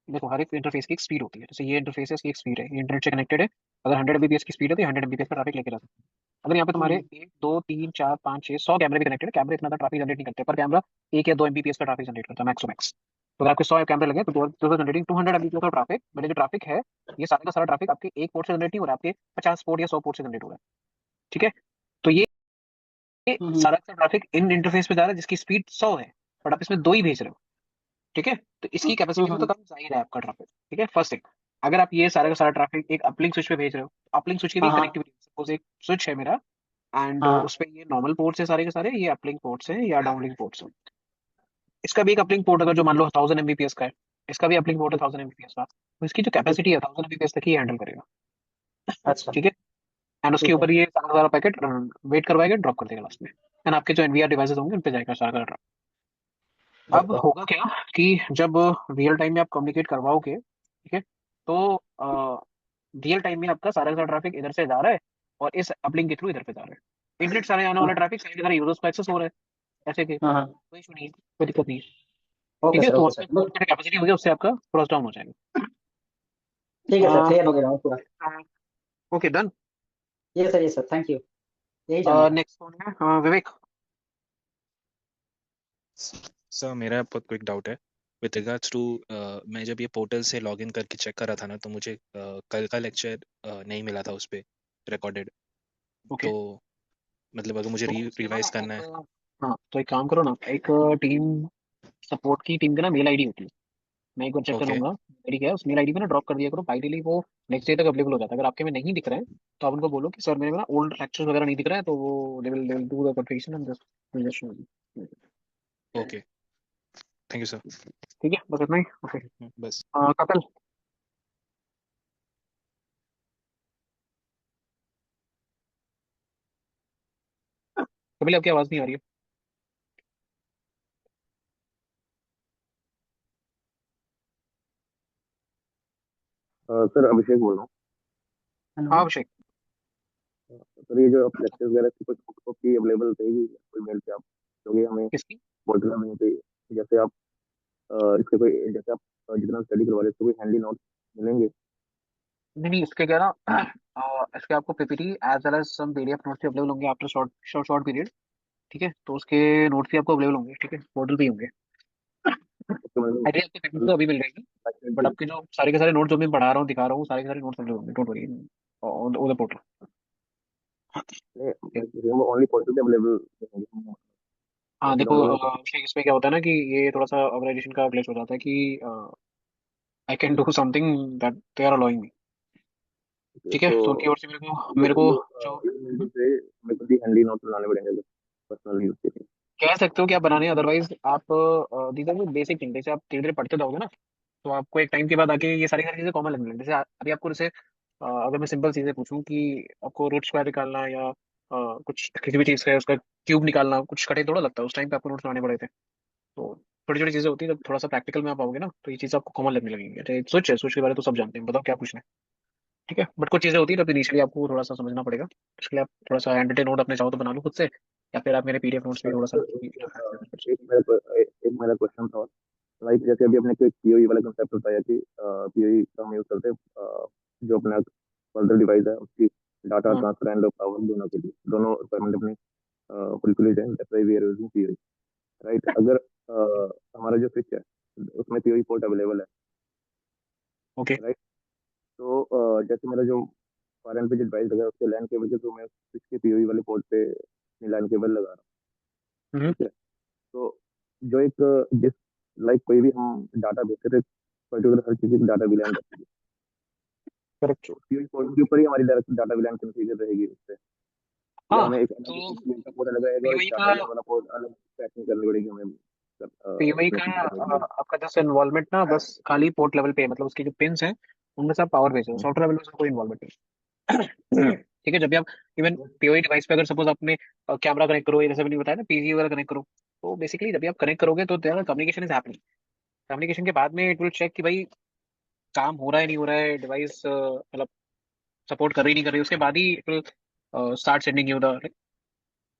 देखो, हर एक इंटरफेस की एक स्पीड होती है, जैसे ये इंटरफेस है इसकी एक स्पीड है, ये इंटरनेट से कनेक्टेड है। अगर 100 एमबीपीएस की स्पीड है तो 100 एमबीपीएस का ट्रैफिक लेके जा सकते हैं। अगर यहाँ पे तुम्हारे हम्म, 1 2 3 4 5 6 100 कैमरे भी कनेक्टेड है, कैमरे इतना ट्रैफिक जनरेट नहीं करते, पर कैमरा 1 या 2 एमबीपीएस का ट्रैफिक जनरेट करता है मैक्स टू मैक्स। तो अगर आपके 100 कैमरे लगे तो जनरेटिंग 200 एमबीपीएस का ट्रैफिक, मेरे जो ट्रैफिक है, ये सारा का सारा ट्रैफिक आपके एक पोर्ट से जनरेट नहीं हो रहा है, आपके 50 पोर्ट या 100 पोर्ट से जनरेट हो रहा है, ठीक है। तो ये हम्म, सारा का ट्रैफिक इन इंटरफेस पे जा रहा है जिसकी स्पीड 100 है, बट आप इसमें दो ही भेज रहे हो, ठीक है। तो इसकी कैपेसिटी में तो हम्म, कम जाहिर है आपका ट्रैफिक, ठीक है, फर्स्ट थिंग। अगर आप ये सारा का सारा ट्रैफिक एक अपलिंक स्विच पे भेज रहे हो, तो अपलिंक स्विच की भी हाँ हाँ कनेक्टिविटी, सपोज एक स्विच है मेरा एंड हाँ उस पे ये नॉर्मल पोर्ट्स है सारे के सारे, ये अपलिंक पोर्ट्स हैं या डाउनलिंक पोर्ट्स हैं। इसका भी एक अपलिंक पोर्ट अगर जो मान लो 1000 एमबीपीएस का है, इसका भी अपलिंक पोर्ट है 1000 एमबीपीएस का, तो इसकी जो ठीक कैपेसिटी है 1000 एमबीपीएस तक ही हैंडल करेगा, अच्छा ठीक है। एंड उसके ठीक है। ऊपर ये सारा का सारा पैकेट वेट करवाएगा, ड्रॉप कर देगा लास्ट में, एंड आपके जो एनवीआर डिवाइसेस होंगे उन पे जाएगा सारा का सारा। अब ओके। होगा क्या कि जब रियल टाइम में आप कम्युनिकेट करवाओगे, ठीक है, तो रियल टाइम में आपका सारा का सारा ट्रैफिक इधर से जा रहा है और इस अपलिंक के थ्रू इधर पे जा रहा है। इंटरनेट सारे आने वाला हाँ ट्रैफिक सारे के सारे यूजर्स को एक्सेस हो रहा है, ऐसे के हाँ हाँ। कोई इशू नहीं है, कोई दिक्कत नहीं है, ओके ठीक है। सर, तो ओके वहाँ सर, पे पोर्ट की कैपेसिटी होगी उससे आपका क्रॉस डाउन हो ठीक है सर, जाएगा। क्लियर हो गया पूरा। Okay, done. ये सर थैंक यू, यही जानना था। नेक्स्ट कौन है? विवेक। सर मेरा बहुत क्विक डाउट है विद रिगार्ड्स टू मैं जब ये पोर्टल से लॉगिन करके चेक कर रहा था ना, तो मुझे कल का लेक्चर नहीं मिला था उस पे रिकॉर्डेड। ओके, तो मतलब अगर मुझे तो उसके ना रिवाइज करना एक है। हाँ, तो एक काम करो ना, एक टीम सपोर्ट की टीम का ना मेल आईडी होती है, मैं एक बार चेक ओके। करूंगा आईडी क्या है, उस मेल आईडी पे ना ड्रॉप कर दिया करो, आइडियली वो नेक्स्ट डे तक अवेलेबल हो जाता है। अगर आपके में नहीं दिख रहा है तो आप उनको बोलो कि सर मेरे में ना ओल्ड लेक्चर्स वगैरह नहीं दिख रहा है, तो वो they will do the configuration and just, okay, thank you sir. ठीक है, बस इतना ही। ओके, बस। कपिल। कपिल आपकी आवाज नहीं आ रही है। सर अभिषेक बोल रहा हाँ हेलो। अभिषेक। हूँ। सर ये जो आप लेक्चर वगैरह की कुछ कॉपी अवेलेबल रहेगी कोई मेल पे आप दोगे हमें किसकी? पोर्टल में पे, जैसे आप इसके कोई जैसे आप जितना स्टडी करवा रहे हैं इसके कोई हैंडी नोट्स मिलेंगे? नहीं नहीं, इसके क्या ना इसके आपको पीपीटी एज वेल एज सम पीडीएफ नोट्स भी अवेलेबल होंगे after short short short period, ठीक है। तो उसके नोट्स भी आपको अवेलेबल होंगे, ठीक है, पोर्टल पे ही होंगे। उसके मतलब आइडिया आपको पीपीटी तो अभी मिल जाएगी, बट आपके जो सारे के सारे नोट्स जो मैं पढ़ा रहा हूँ दिखा रहा हूँ, सारे के सारे नोट्स अवेलेबल होंगे, don't worry, on the portal. Only portal पे अवेलेबल रहेंगे, हाँ ऐसे देखो, डाउनलोड नहीं हो अभिषेक इसमें क्या होता है ना कि ये थोड़ा सा ऑर्गेनाइजेशन का ग्लिच हो जाता है कि I can do something that they are allowing me, सकते। ठीक है। तो तो उनकी ओर से ये मेरे को जो ये मेल पे हमें खुद ही हैंडी नोट बनाने पड़ेंगे पर्सनल यूज के लिए। कह सकते हो कि आप बनाने, अदरवाइज आप दीज आर बेसिक थिंग, जैसे आप धीरे धीरे पढ़ते जाओगे ना, तो आपको एक टाइम के बाद आके ये सारी सारी चीजें कॉमन लगने लगती है। जैसे अभी आपको जैसे अगर मैं सिंपल चीजें पूछूं कि आपको रूट स्क्वायर निकालना या कुछ किसी भी चीज का है उसका क्यूब निकालना कुछ कठिन थोड़ा लगता है, उस टाइम पे आपको नोट्स बनाने पड़े थे। तो छोटी छोटी चीजें होती है, जब थोड़ा सा प्रैक्टिकल में आप आओगे ना तो ये चीज आपको कॉमन लगने लगेंगी। अच्छा, सोच है, सोच के बारे में तो सब जानते हैं, बताओ क्या पूछना है, ठीक है। बट कुछ चीजें होती है जब इनिशियली आपको थोड़ा सा समझना पड़ेगा, इसके लिए आप थोड़ा सा हैंड नोट अपने चाहो तो बना लो खुद से, या फिर आप मेरे पीडीएफ नोट्स पे सर थोड़ा सा सर, एक मेरा क्वेश्चन था। लाइक जैसे अभी अपने को एक पीओई वाला कंसेप्ट बताया कि पीओई का हम यूज करते हैं जो अपना फर्दर डिवाइस है उसकी डाटा ट्रांसफर एंड पावर दोनों के लिए, दोनों रिक्वायरमेंट अपनी फुलफिल जाए, that's why we are using PoE, right. अगर हमारा जो स्विच है उसमें पीओई पोर्ट अवेलेबल है, ओके राइट। तो जैसे मेरा जो फॉरेन पे जो डिवाइस लगा है उसके लैन केबल के थ्रू मैं स्विच के पीओई वाले पोर्ट पे अपनी लैन केबल लगा रहा हूँ, ठीक है। तो जो एक जिस लाइक कोई भी हम डाटा भेजते थे पर्टिकुलर हर किसी की डाटा विलान रहती है, करेक्ट। तो पीओई पोर्ट के ऊपर ही हमारी डायरेक्ट डाटा विलान कॉन्फ़िगर रहेगी उससे, या हाँ हमें एक अलग तो पीओई का पोर्ट अलग रहेगा और एक पीओई डाटा का विलान वाला पोर्ट अलग पैकिंग करनी पड़ेगी हमें पीओई का कनेक्शन करने के लिए। आपका जस्ट इन्वॉल्वमेंट ना बस खाली पोर्ट लेवल पे है, मतलब उसकी जो पिंस हैं उनमें से आप पावर भेज रहे हो, हम्म, सॉफ्टवेयर लेवल में उसका कोई इन्वॉल्वमेंट नहीं। ठीक है, जब भी आप इवन पीओई डिवाइस पे अगर सपोज आपने कैमरा कनेक्ट करो या जैसे मैंने बताया ना पीसी वगैरह कनेक्ट करो, तो बेसिकली जब भी आप कनेक्ट करोगे तो कम्युनिकेशन इज हैपनिंग। कम्युनिकेशन के बाद में इट विल चेक कि भाई काम हो रहा है नहीं हो रहा है, डिवाइस मतलब सपोर्ट कर रही नहीं कर रही, उसके बाद ही it will start sending you the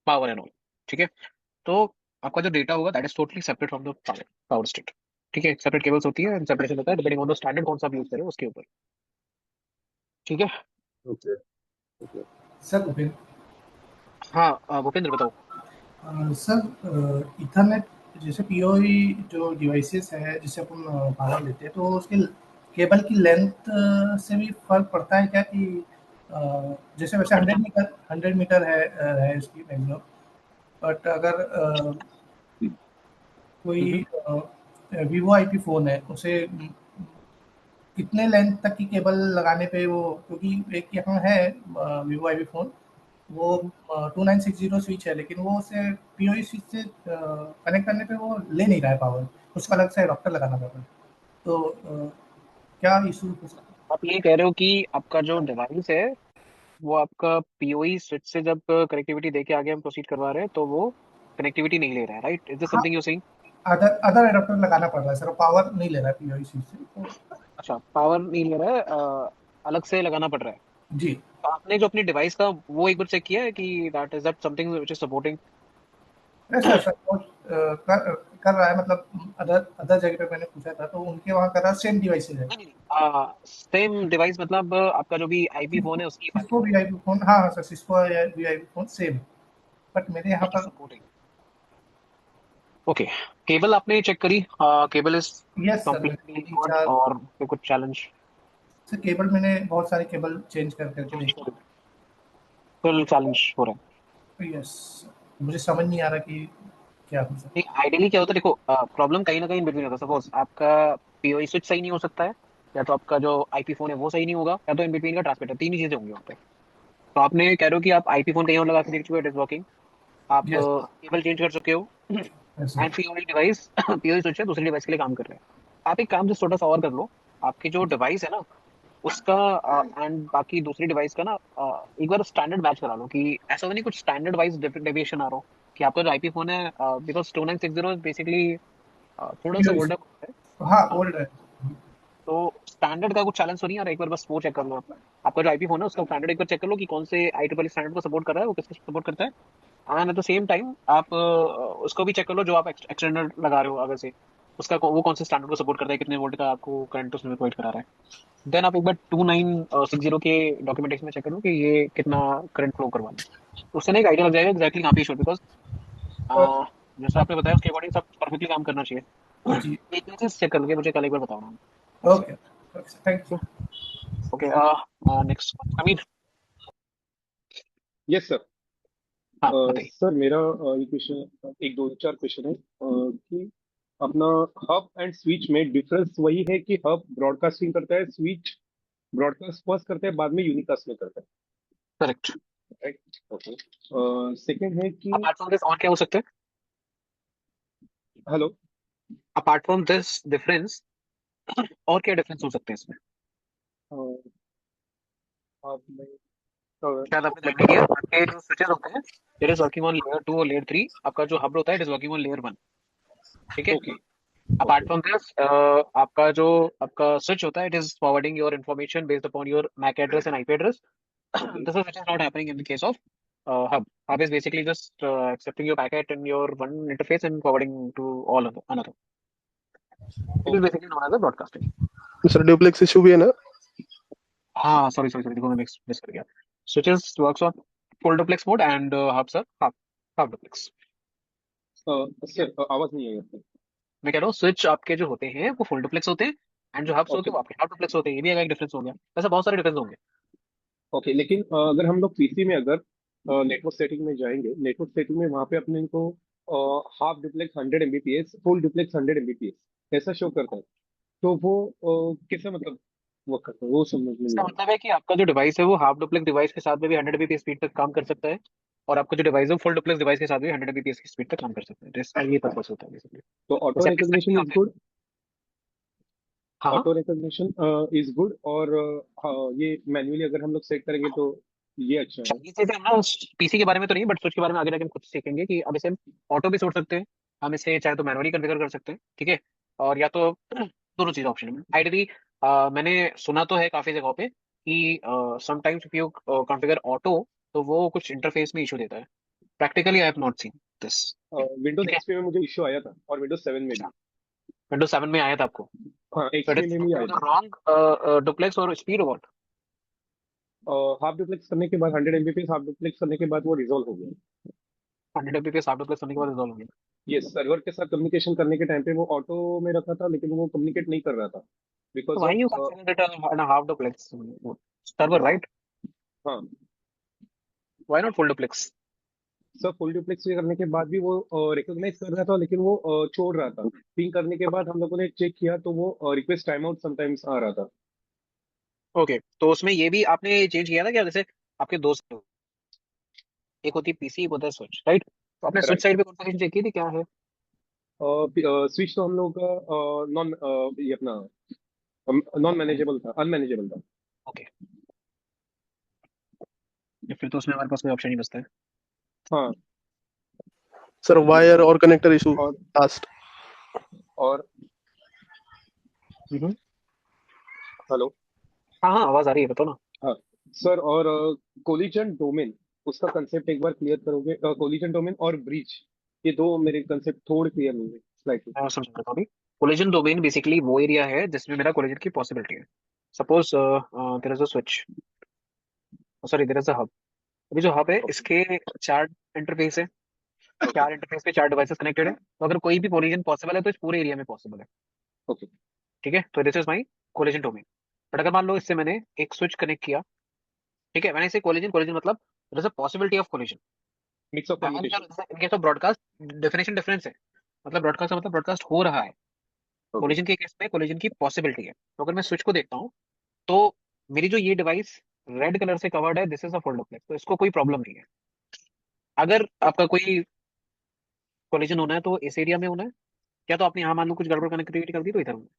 power and all. ठीक है, तो आपका जो डेटा होगा that is totally separate from the power power state. ठीक है, सेपरेट केबल्स होती है, सेपरेशन होता है डिपेंडिंग ऑन द स्टैंडर्ड कौन सा आप यूज करें उसके ऊपर। ठीक है। Okay okay. सर भूपेंद्र, हाँ भूपेंद्र बताओ। सर इथरनेट जैसे पीओई जो डिवाइसेस है जिससे अपन पावर लेते हैं, तो उसके केबल की लेंथ से भी फर्क पड़ता है क्या कि जैसे वैसे पड़ता 100 मीटर है इसकी मैक्सिमम, बट अगर है। कोई वीवो आईपी फ़ोन है उसे कितने लेंथ तक की केबल लगाने पे वो, क्योंकि एक यहाँ है वीवो आईपी फ़ोन, वो 2960 स्विच है, लेकिन वो उसे पीओई स्विच से कनेक्ट करने पे वो ले नहीं रहा है पावर, उसका अलग से एडाप्टर लगाना पड़ रहा है। तो क्या इशू हो सकता है? आप ये कह रहे हो कि आपका जो डिवाइस है वो आपका पीओई स्विच से जब कनेक्टिविटी देके आगे हम प्रोसीड करवा रहे हैं तो वो कनेक्टिविटी नहीं ले रहा है, राइट? इज दिस हाँ, something you saying? Other other adapter लगाना पड़ रहा है सर, वो पावर नहीं ले रहा है पीओई स्विच से, तो अच्छा, पावर नहीं ले रहा है, अलग से लगाना पड़ रहा है। जी। तो आपने जो अपनी डिवाइस का वो एक बार चेक किया है कि that something which is supporting? ऐसा सर वो कर रहा है, मतलब अदर अदर जगह पे मैंने पूछा था तो उनके वहाँ कर रहा है, सेम डिवाइसेज है। नहीं नहीं, सेम डिवाइस मतलब आपका जो भी आईपी फोन है उसकी बात सिस्को कर रहे वीआईपी फ़ोन, हाँ, हाँ sir, Cisco VIP phone same है, बट मेरे यहाँ हैं पर सपोर्टिंग। ओके, केबल आपने चेक करी? केबल इज यस सर, मैंने कंप्लीटली गुड 3-4 और कोई कुछ चैलेंज? सर केबल मैंने बहुत सारे केबल चेंज कर करके देखे। फुल चैलेंज हो रहा है। यस, मुझे समझ नहीं आ रहा कि क्या हो नहीं, सकता आइडियली क्या होता है, देखो प्रॉब्लम कहीं ना कहीं बिटवीन होता है। सपोज आपका पीओई स्विच सही नहीं हो सकता है, या तो आपका जो आईपी फोन है वो सही नहीं होगा, या तो इन बिटवीन का ट्रांसमीटर, तीन ही चीजें होंगी वहाँ पे। तो आपने कह रहे हो कि आप आईपी फोन कहीं और लगा के देख चुके हो, इट इज वर्किंग, आप है। यस, केबल चेंज कर चुके हो yes sir. And PoE device PoE switch है दूसरी डिवाइस के लिए काम कर रहे हैं। आप एक काम जो छोटा सा और कर लो, आपकी जो डिवाइस है ना उसका एंड बाकी दूसरी डिवाइस का ना एक बार स्टैंडर्ड मैच करा लो, कि ऐसा तो नहीं कुछ स्टैंडर्ड वाइज डेविएशन आ रहा हो कि आपका जो आईपी फोन है, बिकॉज 2960 बेसिकली थोड़ा सा पीओई ओल्डर है। हाँ, हाँ, ओल्ड है। तो स्टैंडर्ड का कुछ चैलेंज तो नहीं आ रहा? एक बार बस वो चेक कर लो आप। आपका जो आईपी फोन है उसका स्टैंडर्ड एक बार चेक कर लो कि कौन से आई ट्रिपल स्टैंडर्ड को सपोर्ट कर रहा है, वो किसको सपोर्ट करता है। And at the same time आप उसको भी चेक कर लो जो आप एक्सटर्नल लगा रहे हो अगर से, उसका वो कौन से स्टैंडर्ड को सपोर्ट करता है, कितने वोल्ट का आपको करंट उसमें प्रोवाइड करा रहा है। देन आप एक बार 2960 के डॉक्यूमेंटेशन में चेक करो कि ये कितना करंट फ्लो करवा रहा है, तो उससे ना एक आइडिया लग जाएगा एक्जैक्टली कहाँ पे इशू है। बिकॉज और जैसे आपने बताया उसके अकॉर्डिंग सब परफेक्टली काम करना चाहिए। जी, एक चीज चेक करके मुझे कल एक बार बताओ ना। Okay, okay, thank you. Okay, next Amir. Yes sir. हाँ बताइए। सर मेरा ये क्वेश्चन, एक दो चार क्वेश्चन है कि अपना हब एंड स्विच में डिफरेंस वही है कि हब ब्रॉडकास्टिंग करता है, स्विच ब्रॉडकास्ट फर्स्ट करता है बाद में यूनिकास्ट में करता करेक्ट। है, राइट? ओके। सेकंड है कि अपार्ट फ्रॉम दिस और क्या हो सकता है? Hello. Apart from this difference और क्या डिफरेंस हो सकते हैं इसमें? आप में शायद आपने ध्यान नहीं दिया, आपके जो स्विचेस होते हैं it is working on layer 2 और लेयर 3, आपका जो हब होता है it is working on layer 1। ठीक है, okay apart okay from this आपका जो आपका स्विच होता है it is forwarding your information based upon your MAC address and IP address. Okay This is which is not happening in the case of hub. Hub is basically just accepting your packet in your one interface and forwarding to all other another. It is basically known as broadcasting. Sir duplex issue भी है ना? हाँ sorry sorry sorry, देखो मैं miss कर गया। Switches works on full duplex mode and hubs are half half duplex. Sir आवाज नहीं आई आपकी। मैं कह रहा हूँ स्विच आपके जो होते हैं वो फुल डुप्लेक्स होते हैं, एंड जो हब्स होते ओके हैं वो आपके हाफ डुप्लेक्स होते हैं। ये भी एक डिफरेंस हो गया, वैसे बहुत सारे डिफरेंस होंगे। ओके, लेकिन अगर हम लोग पीसी में अगर नेटवर्क सेटिंग में जाएंगे, नेटवर्क सेटिंग में वहां पे अपने को half duplex 100 Mbps, full duplex 100 Mbps ऐसा शो करता है। तो वो कैसा मतलब वर्क करता है वो समझ में नहीं इसका आ मतलब है कि आपका जो डिवाइस है वो हाफ डुप्लेक्स डिवाइस के साथ में भी 100 Mbps स्पीड तक काम कर सकता है, और आपका जो डिवाइस है फुल डुप्लेक्स डिवाइस के साथ भी 100 Mbps की स्पीड तक काम कर सकता है। तो इसका ये पर्पस होता है बेसिकली। रहा। तो ऑटो जैसे आपके स्विच रिकॉग्निशन नहीं इज होते। गुड। हाँ हाँ। ऑटो रिकॉग्निशन इज गुड, और ये मैन्युअली अगर हम लोग सेट करेंगे तो ये अच्छा अच्छा, है। ये चीजें हम ना पीसी के बारे में तो नहीं, बट स्विच के बारे में आगे जाके हम खुद सीखेंगे कि अब इसे हम ऑटो भी छोड़ सकते हैं, हम इसे चाहे तो मैनुअली कॉन्फ़िगर कर सकते हैं, ठीक है। और या तो दोनों चीज ऑप्शन है आइडियली। मैंने सुना तो है काफी जगहों पे कि sometimes if you configure auto तो वो कुछ इंटरफेस में इशू देता है। Practically I have not seen this. Windows ठीक है। एक्सपी में मुझे इश्यू आया था, और विंडोज 7 में भी। अच्छा, विंडोज 7 में आया था आपको? हाँ, तो इट एक्सपी में भी आया इज था। रॉन्ग डुप्लेक्स और स्पीड व्हाट? हाफ डुप्लेक्स करने के बाद 100 Mbps, हाफ डुप्लेक्स करने के बाद वो रिजॉल्व हो गया। 100 Mbps हाफ डुप्लेक्स होने के बाद रिजॉल्व हो गया। ये सर्वर के साथ कम्युनिकेशन करने के टाइम पे वो ऑटो में रखा था, लेकिन वो कम्युनिकेट नहीं कर रहा था So because why of you consider it a half duplex server, right? हाँ। Why not full duplex? Sir full duplex करने के बाद भी वो रिकॉग्नाइज कर रहा था, लेकिन वो छोड़ रहा था। पिंग करने के बाद हम लोगों ने चेक किया तो वो रिक्वेस्ट टाइम आउट समटाइम्स आ रहा था। ओके, तो उसमें ये भी आपने चेंज किया था क्या? जैसे आपके दोस्त, एक होती है पीसी, एक होता है स्विच, राइट? तो आपने स्विच राइट। साइड पे कॉन्फ़िगरेशन चेक की थी क्या है? स्विच तो हम लोग का नॉन ये अपना नॉन मैनेजेबल था, अनमैनेजेबल था। ओके, फिर तो उसमें हमारे पास कोई ऑप्शन नहीं बचता है। हाँ। सर वायर और कनेक्टर इशू और लास्ट। और हम्म। हेलो। हाँ हाँ, आवाज आ रही है, बताओ ना। हाँ सर, और कोलिजन डोमेन, उसका कंसेप्ट एक बार क्लियर करोगे? कोलिजन डोमेन और ब्रीच, ये दो मेरे कंसेप्ट थोड़े क्लियर नहीं है स्लाइटली। मैं समझ रहा हूँ अभी। कोलिजन डोमेन बेसिकली वो एरिया है जिसमें मेरा कोलिजन की पॉसिबिलिटी है। Suppose there is a switch, sorry there is a hub. अभी जो हब है ओके इसके चार इंटरफेस है, चार इंटरफेस पे चार डिवाइसेस कनेक्टेड है, तो अगर कोई भी कोलिजन पॉसिबल है तो इस पूरे एरिया में पॉसिबल है। ओके। ठीक है, तो this is my collision domain. But अगर मान लो इससे मैंने एक स्विच कनेक्ट किया, ठीक है, मैंने इसे कोलिजन कोलिजन मतलब there is a possibility of collision. Mix of and communication. In case of broadcast definition difference है, मतलब ब्रॉडकास्ट का मतलब ब्रॉडकास्ट हो रहा है। ओके। कोलिजन के केस में कोलिजन की पॉसिबिलिटी है। तो अगर मैं स्विच को देखता हूँ तो मेरी जो ये डिवाइस रेड कलर से कवर्ड है, this is a full duplex, तो इसको कोई प्रॉब्लम नहीं है। अगर आपका कोई कोलिजन होना है तो इस एरिया में होना है, या तो आपने यहाँ मान लो कुछ गड़बड़ कनेक्टिविटी कर दी तो इधर होना है।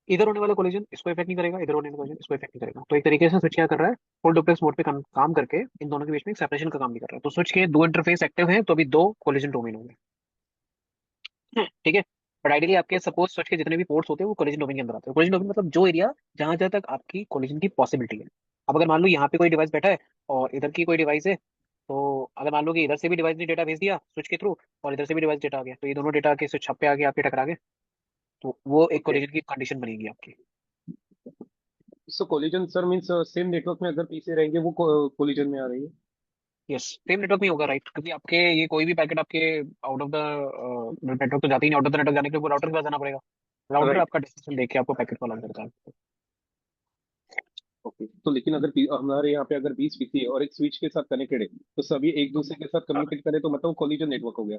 इधर होने वाला कोलिजन इसको इफेक्ट नहीं करेगा, इधर होने वाला कोलिजन इसको इफेक्ट नहीं करेगा। तो एक तरीके से स्विच क्या कर रहा है, फुल डुप्लेक्स मोड पे काम करके इन दोनों के बीच में एक सेपरेशन का काम भी कर रहा है। तो स्विच के दो इंटरफेस एक्टिव हैं, तो अभी दो कोलिजन डोमेन होंगे। ठीक है। बट आइडियली आपके सपोज स्विच के जितने भी पोर्ट्स होते हैं वो कोलिजन डोमेन के अंदर आते हैं। कोलिजन डोमेन मतलब जो एरिया जहां जहां तक आपकी कोलिजन की पॉसिबिलिटी है। अब अगर मान लो यहाँ पे कोई डिवाइस बैठा है और इधर की कोई डिवाइस है, तो अगर मान लो कि इधर से भी डिवाइस ने डेटा भेज दिया स्विच के थ्रू और इधर से भी डिवाइस डेटा आ गया, तो ये दोनों डेटा के स्विच पे आ गए, आपके टकरा गए, तो वो एक ओके। कोलिजन की कंडीशन बनेगी आपकी। So collision sir means same network में अगर पीछे रहेंगे वो कोलिजन में आ रही है। यस, सेम नेटवर्क में होगा, राइट? क्योंकि आपके ये कोई भी पैकेट आपके आउट ऑफ द नेटवर्क तो जाती ही नहीं। आउट ऑफ द नेटवर्क जाने के लिए वो राउटर के पास जाना पड़ेगा। Router right. आपका डिस्टेंस देख के आपको पैकेट को अलग करता है। ओके, तो लेकिन अगर हमारे यहाँ पे अगर 20 पीसी है और एक स्विच के साथ कनेक्टेड है, तो सभी एक दूसरे के साथ कम्युनिकेट करें तो मतलब कोलिजन नेटवर्क हो गया,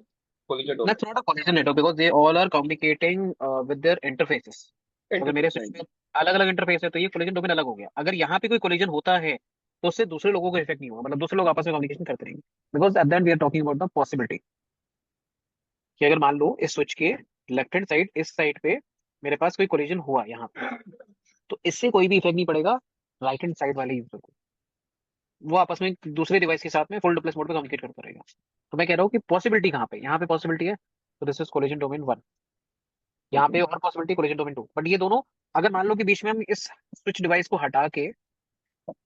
collision domain. That's not a collision network because they all are communicating with their interfaces. अगर मेरे इंटरफेस स्विच राइट। में अलग अलग इंटरफेस है तो ये कोलिजन डोमेन अलग हो गया। अगर यहाँ पे कोई कोलिजन होता है तो उससे दूसरे लोगों को इफेक्ट नहीं होगा, मतलब दूसरे लोग आपस में कम्युनिकेशन करते रहेंगे। Because at that we are talking about the possibility कि अगर मान लो इस स्विच के लेफ्ट हैंड साइड इस साइड पे मेरे पास कोई कोलिजन हुआ यहाँ पे, तो इससे कोई भी इफेक्ट नहीं पड़ेगा राइट हैंड साइड वाले यूजर को। वो आपस में दूसरे डिवाइस के साथ में फुल डुप्लेक्स मोड पे कम्युनिकेट करता रहेगा। तो मैं कह रहा हूँ कि पॉसिबिलिटी कहाँ पे, यहाँ पे पॉसिबिलिटी है, तो दिस इज कोलिजन डोमेन 1। यहाँ ओके। पे और पॉसिबिलिटी कोलिजन डोमेन 2। बट ये दोनों, अगर मान लो कि बीच में हम इस स्विच डिवाइस को हटा के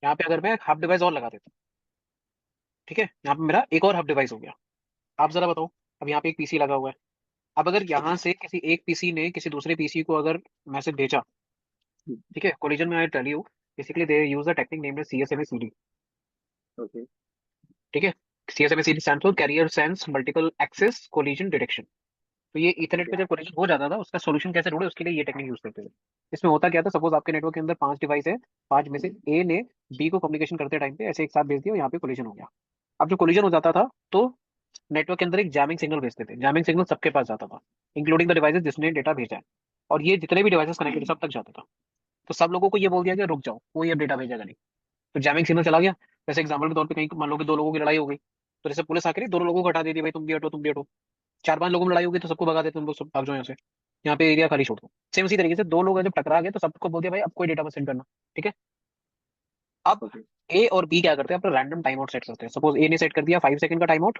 यहाँ पे अगर मैं हाफ डिवाइस और लगा देता हूँ, ठीक है, यहाँ पे मेरा एक और हब डिवाइस हो गया। आप जरा बताओ, अब यहाँ पे एक पीसी लगा हुआ है, अब अगर यहाँ से किसी एक पीसी ने किसी दूसरे पीसी को अगर मैसेज भेजा, ठीक है, कोलिजन में I tell you basically they use a technique named CSMA CD. Okay. ठीक है, CSMA CD stands for carrier sense multiple access collision detection. तो ये इथरनेट पे जब कोलिजन हो जाता था उसका सोल्यूशन कैसे ढूंढे, उसके लिए ये टेक्निक यूज करते थे। इसमें होता क्या था, सपोज आपके नेटवर्क के अंदर 5 डिवाइस है, 5 में से ए ने बी को कम्युनिकेशन करते टाइम पे ऐसे एक साथ भेज दिया और यहाँ पे कोलिजन हो गया। अब जो कोलिजन हो जाता था तो नेटवर्क के अंदर एक जैमिंग सिग्नल भेजते थे, जैमिंग सिग्नल सबके पास जाता था इंक्लूडिंग द डिवाइसेस जिसने डेटा भेजा है, और ये जितने भी डिवाइसेस कनेक्टेड सब तक जाता था। तो सब लोगों को ये बोल दिया कि रुक जाओ, कोई अब डेटा भेजेगा नहीं। तो जैमिंग सिग्नल चला गया। जैसे एग्जाम्पल के तौर पे कहीं मान लो कि दो लोगों की लड़ाई हो गई, तो जैसे पुलिस आकर दोनों लोगों को हटा देती है, भाई तुम भी हटो तुम भी हटो। 4-5 लोगों में लड़ाई होगी तो सबको भगा देते, तुम लोग सब भाग जाओ यहाँ से, यहाँ पे एरिया खाली छोड़ दो। सेम उसी तरीके से दो लोग जब टकरा गए तो सबको बोल दिया भाई अब कोई डेटा मत सेंड करना। ठीक है, अब ए और बी क्या करते हैं, अपना रैंडम टाइम आउट सेट करते हैं। सपोज ए ने सेट कर दिया 5 सेकंड का टाइम आउट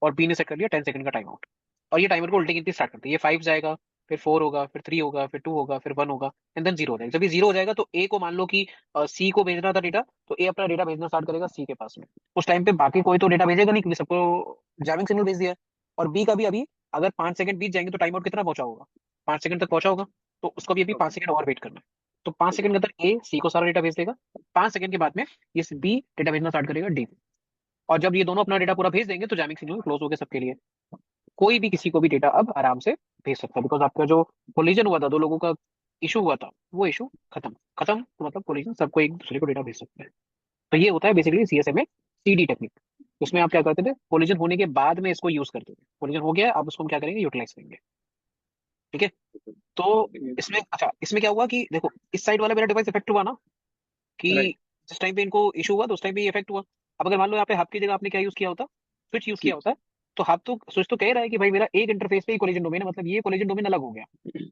और बी ने सेट कर दिया 10 सेकंड का टाइम आउट, और ये टाइमर को उल्टी गिनती स्टार्ट करते हैं। ये 5 जाएगा, फिर 4 होगा, फिर 3 होगा, फिर 2 होगा, फिर 1 होगा, एंड देन 0 हो जाएगा। जब ये 0 हो जाएगा तो ए को मान लो कि सी को भेजना था डेटा, तो ए अपना डेटा भेजना स्टार्ट करेगा सी के पास में। उस टाइम पे बाकी कोई तो डेटा भेजेगा नहीं क्योंकि सबको जैमिंग सिग्नल भेज दिया है। और बी का भी अभी अगर 5 सेकंड बीत जाएंगे तो टाइम आउट कितना पहुंचा होगा, 5 सेकंड तक पहुंचा होगा, तो उसको भी अभी 5 सेकंड और वेट करना है। तो 5 सेकंड के अंदर ए सी को सारा डेटा भेज देगा, 5 सेकंड के बाद में ये बी डेटा भेजना स्टार्ट करेगा डी। और जब ये दोनों अपना डेटा पूरा भेज देंगे तो जैमिंग सिग्नल क्लोज हो गया सबके लिए। कोई भी किसी को भी डेटा अब आराम से भेज सकता है, बिकॉज आपका जो कोलिजन हुआ था, दो लोगों का इशू हुआ था, वो इशू खत्म। खत्म तो मतलब कोलिजन सबको एक दूसरे को डेटा भेज सकते हैं। तो ये होता है बेसिकली सीएसएमए सीडी टेक्निक। उसमें आप क्या करते थे, कोलिजन होने के बाद में इसको यूज करते थे। कोलिजन हो गया, अब उसको हम क्या करेंगे, यूटिलाइज करेंगे। ठीक है, तो इसमें अच्छा, इसमें क्या हुआ कि देखो इस साइड वाला मेरा डिवाइस इफेक्ट हुआ ना, कि राइट। जिस टाइम पे इनको इशू हुआ तो उस टाइम पे ये इफेक्ट हुआ। अब अगर मान लो यहाँ पे हब की जगह आपने क्या यूज किया होता, स्विच यूज किया होता, तो हब तो स्विच तो कह रहा है कि भाई मेरा एक इंटरफेस पे ही कोलिजन डोमेन है, मतलब ये कोलिजन डोमेन अलग हो गया।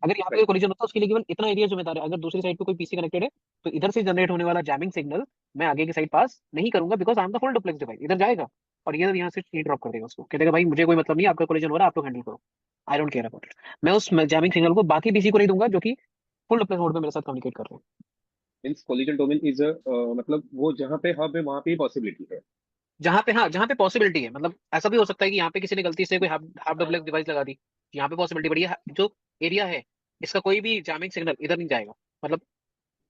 अगर यहाँ पे कोई कोलिजन होता उसके लिए केवल इतना एरिया जिम्मेदार है। अगर दूसरी साइड पे कोई पीसी कनेक्टेड है तो इधर से जनरेट होने वाला जैमिंग सिग्नल मैं आगे की साइड पास नहीं करूंगा, because I am the full duplex device. इधर जाएगा और ये यहाँ से ड्रॉप कर देगा उसको, कह देगा भाई मुझे कोई मतलब नहीं, आपका कोलिजन हो रहा है आप लोग हैंडल करो, I don't care about it. मैं उस जैमिंग सिग्नल को बाकी पीसी को नहीं दूंगा जो कि फुल डुप्लेक्स मोड पे मेरे साथ कम्युनिकेट कर रहे हैं। मीन्स कोलिजन डोमेन इज मतलब वो जहाँ पे हब है वहां पे पॉसिबिलिटी है। जहां पे, हाँ जहां पे पॉसिबिलिटी है, मतलब ऐसा भी हो सकता है कि यहाँ पे किसी ने गलती से कोई हाफ हाफ डुप्लेक्स डिवाइस लगा दी, यहाँ पे पॉसिबिलिटी बड़ी है। जो एरिया है इसका कोई भी जैमिंग सिग्नल इधर नहीं जाएगा, मतलब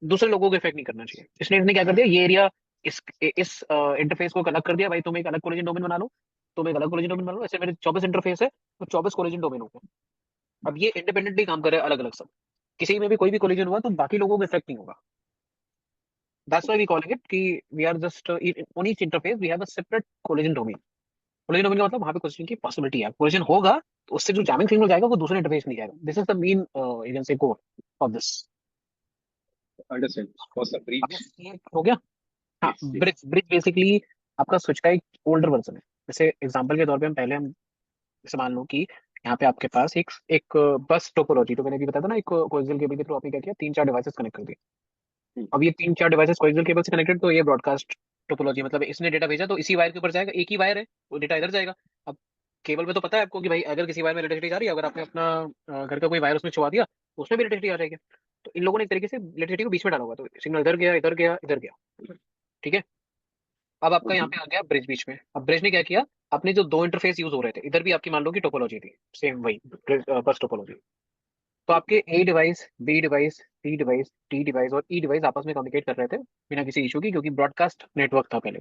दूसरे लोगों को इफेक्ट नहीं करना चाहिए। इसलिए इसने क्या कर दिया, ये एरिया इस इंटरफेस को अलग कर दिया, भाई तुम एक अलग कोलिजन डोमेन बना लो, तुम एक अलग कोलिजन डोमेन बना लो। ऐसे मेरे 24 इंटरफेस है तो 24 कोलिजन डोमेन हो गए। अब ये इंडिपेंडेंटली काम करे अलग अलग सब, किसी में भी कोई भी कोलिजन हुआ तो बाकी लोगों को इफेक्ट नहीं होगा। That's why we calling it कि we are just on each interface we have a separate collision domain. Collision domain का मतलब वहां पे कोलिजन की पॉसिबिलिटी है, कोलिजन होगा तो उससे जो जैमिंग सिग्नल जाएगा वो दूसरे इंटरफेस में जाएगा। This is the main you can say core of this. Understand for the अब ब्रीच। ये हो गया। हाँ, ब्रिज ब्रिज बेसिकली आपका स्विच का एक ओल्डर वर्जन है। जैसे एग्जांपल के तौर पे जैसे मान लो कि यहाँ पे आपके पास एक एक बस टोपोलॉजी, तो मैंने भी बताया था ना, एक कोएक्सियल केबल के थ्रू आपने क्या किया, 3-4 डिवाइसेस कनेक्ट कर दिए। अब ये 3-4 डिवाइसेस कोएक्सियल केबल से कनेक्टेड, तो ये ब्रॉडकास्ट टोपोलॉजी, मतलब इसने डेटा भेजा तो इसी वायर के ऊपर जाएगा, एक ही वायर है वो डेटा इधर जाएगा। अब केबल में तो पता है आपको कि भाई अगर किसी वायर में इलेक्ट्रिसिटी जा रही है, अगर आपने अपना घर का कोई वायर उसमें छुपा दिया तो उसमें भी इलेक्ट्रिसिटी आ जाएगी। तो इन लोगों ने एक तरीके से इलेक्ट्रिसिटी को बीच में डाला हुआ, तो सिग्नल इधर गया इधर गया इधर गया। ठीक है, अब आपका यहाँ पे आ गया ब्रिज बीच में। अब ब्रिज ने क्या किया, अपने जो दो इंटरफेस यूज हो रहे थे, इधर भी आपकी मान लो की टोपोलॉजी थी सेम वही बस टोपोलॉजी, तो आपके A device B device C device D device और ई डिवाइस आपस में कम्युनिकेट कर रहे थे बिना किसी इशू की, क्योंकि ब्रॉडकास्ट नेटवर्क था पहले।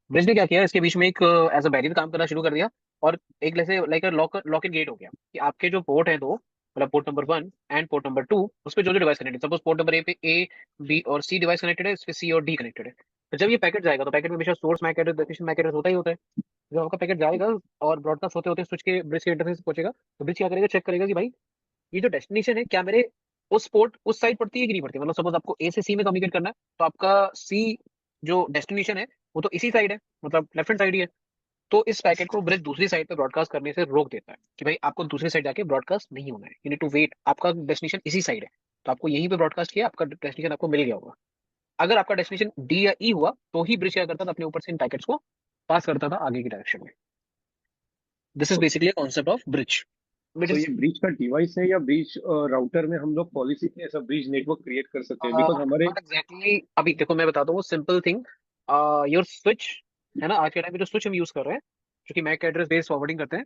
ब्रिज ने क्या किया, इसके बीच में एक एज अ बैरियर काम करना शुरू कर दिया, और एक जैसे लाइक लॉक इन गेट हो गया कि आपके जो पोर्ट है दो, मतलब port number 1 and port number 2, उस पर जो जो device connected, suppose port number A पे ए बी और सी डिवाइस कनेक्टेड है, इस पे सी और डी कनेक्टेड है। तो जब ये पैकेट जाएगा तो पैकेट में हमेशा source MAC address destination MAC address होता ही होता है। जब आपका पैकेट जाएगा और ब्रॉडकास्ट होते होते स्विच के ब्रिज के इंटरफेस पहुंचेगा, तो ब्रिज क्या करेगा, चेक करेगा कि भाई ये जो डेस्टिनेशन है क्या मेरे उस पोर्ट उस साइड पड़ती है कि नहीं पड़ती। मतलब सपोज आपको ए से सी में कम्युनिकेट करना है तो आपका सी जो डेस्टिनेशन है वो तो इसी साइड है, मतलब लेफ्ट हैंड साइड ही है। तो इस पैकेट को ब्रिज दूसरी साइड पे ब्रॉडकास्ट करने से रोक देता है कि भाई आपको दूसरी साइड जाके ब्रॉडकास्ट नहीं होना है, यू नीड टू वेट, आपका डेस्टिनेशन इसी साइड है, तो आपको यहीं पे ब्रॉडकास्ट किया, आपका डेस्टिनेशन आपको मिल गया होगा। अगर आपका डेस्टिनेशन डी या ई हुआ तो ही ब्रिज क्या करता था, अपने ऊपर से इन पैकेट्स को पास करता था आगे की डायरेक्शन में। This is basically concept of bridge विच तो इज ये ब्रिज का डिवाइस है या ब्रिज राउटर में हम लोग पॉलिसी से ऐसा ब्रिज नेटवर्क क्रिएट कर सकते हैं, बिकॉज हमारे नॉट एग्जैक्टली। अभी देखो मैं बताता हूँ सिंपल थिंग, योर स्विच है ना, आज के टाइम पे जो स्विच हम यूज कर रहे हैं जो कि मैक एड्रेस बेस्ड फॉरवर्डिंग करते हैं,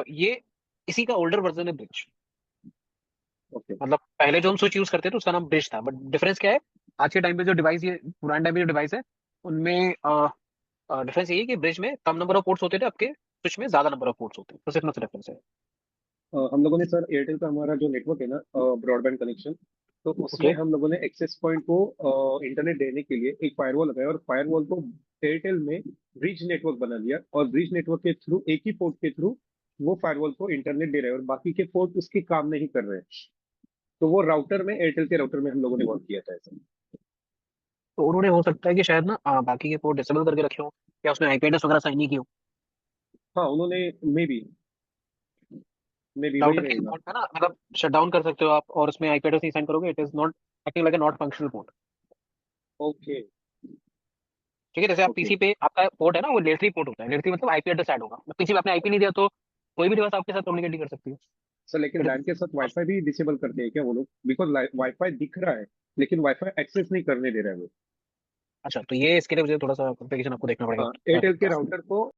ये इसी का ओल्डर वर्जन है ब्रिज। ओके मतलब पहले जो हम स्विच यूज करते थे उसका नाम ब्रिज था, बट डिफरेंस क्या है, आज के टाइम पे जो डिवाइस, ये पुराने टाइम पे जो डिवाइस है उनमें डिफरेंस ये है कि ब्रिज में कम नंबर ऑफ पोर्ट्स होते थे, आपके स्विच में ज्यादा नंबर ऑफ पोर्ट्स होते हैं, बस इतना सा डिफरेंस है। हम लोगों ने सर एयरटेल का हमारा जो नेटवर्क है ना, ब्रॉडबैंड कनेक्शन, तो उसमें ओके। हम लोगों ने एक्सेस पॉइंट को इंटरनेट देने के लिए एक फायरवॉल लगाया, और फायरवॉल को एयरटेल में ब्रिज नेटवर्क बना दिया, और ब्रिज नेटवर्क के थ्रू एक ही पोर्ट के थ्रू वो फायरवॉल को इंटरनेट दे रहे हैं, और बाकी के पोर्ट उसके काम नहीं कर रहे हैं। तो वो राउटर में, एयरटेल के राउटर में हम लोगों ने वर्क किया था ऐसा। तो उन्होंने हो सकता है कि शायद ना बाकी के पोर्ट डिसेबल करके रखे हो, या उसमें आईपी एड्रेस वगैरह साइन नहीं की हो। हाँ उन्होंने, मे बी वही राउटर के रहेगा। पोर्ट में ना, मतलब शट डाउन कर सकते हो आप, और उसमें आईपी एड्रेस नहीं साइन करोगे, it is not acting like a not functional port. Okay ठीक है, जैसे आप ओके पीसी पे आपका पोर्ट है ना, वो लेयर 3 पोर्ट होता है, लेयर 3 मतलब आईपी एड्रेस ऐड होगा, पीसी पे आपने आईपी नहीं दिया तो कोई भी डिवाइस आपके साथ कम्युनिकेट नहीं कर सकती है। सर, लेकिन इट लैन के साथ वाईफाई भी डिसेबल करते हैं क्या वो लोग? बिकॉज वाईफाई दिख रहा है लेकिन वाईफाई एक्सेस नहीं करने दे रहा है वो। अच्छा, तो ये इसके लिए मुझे थोड़ा सा कॉन्फ़िगरेशन आपको देखना हाँ, एयरटेल के पड़ेगा। राउटर को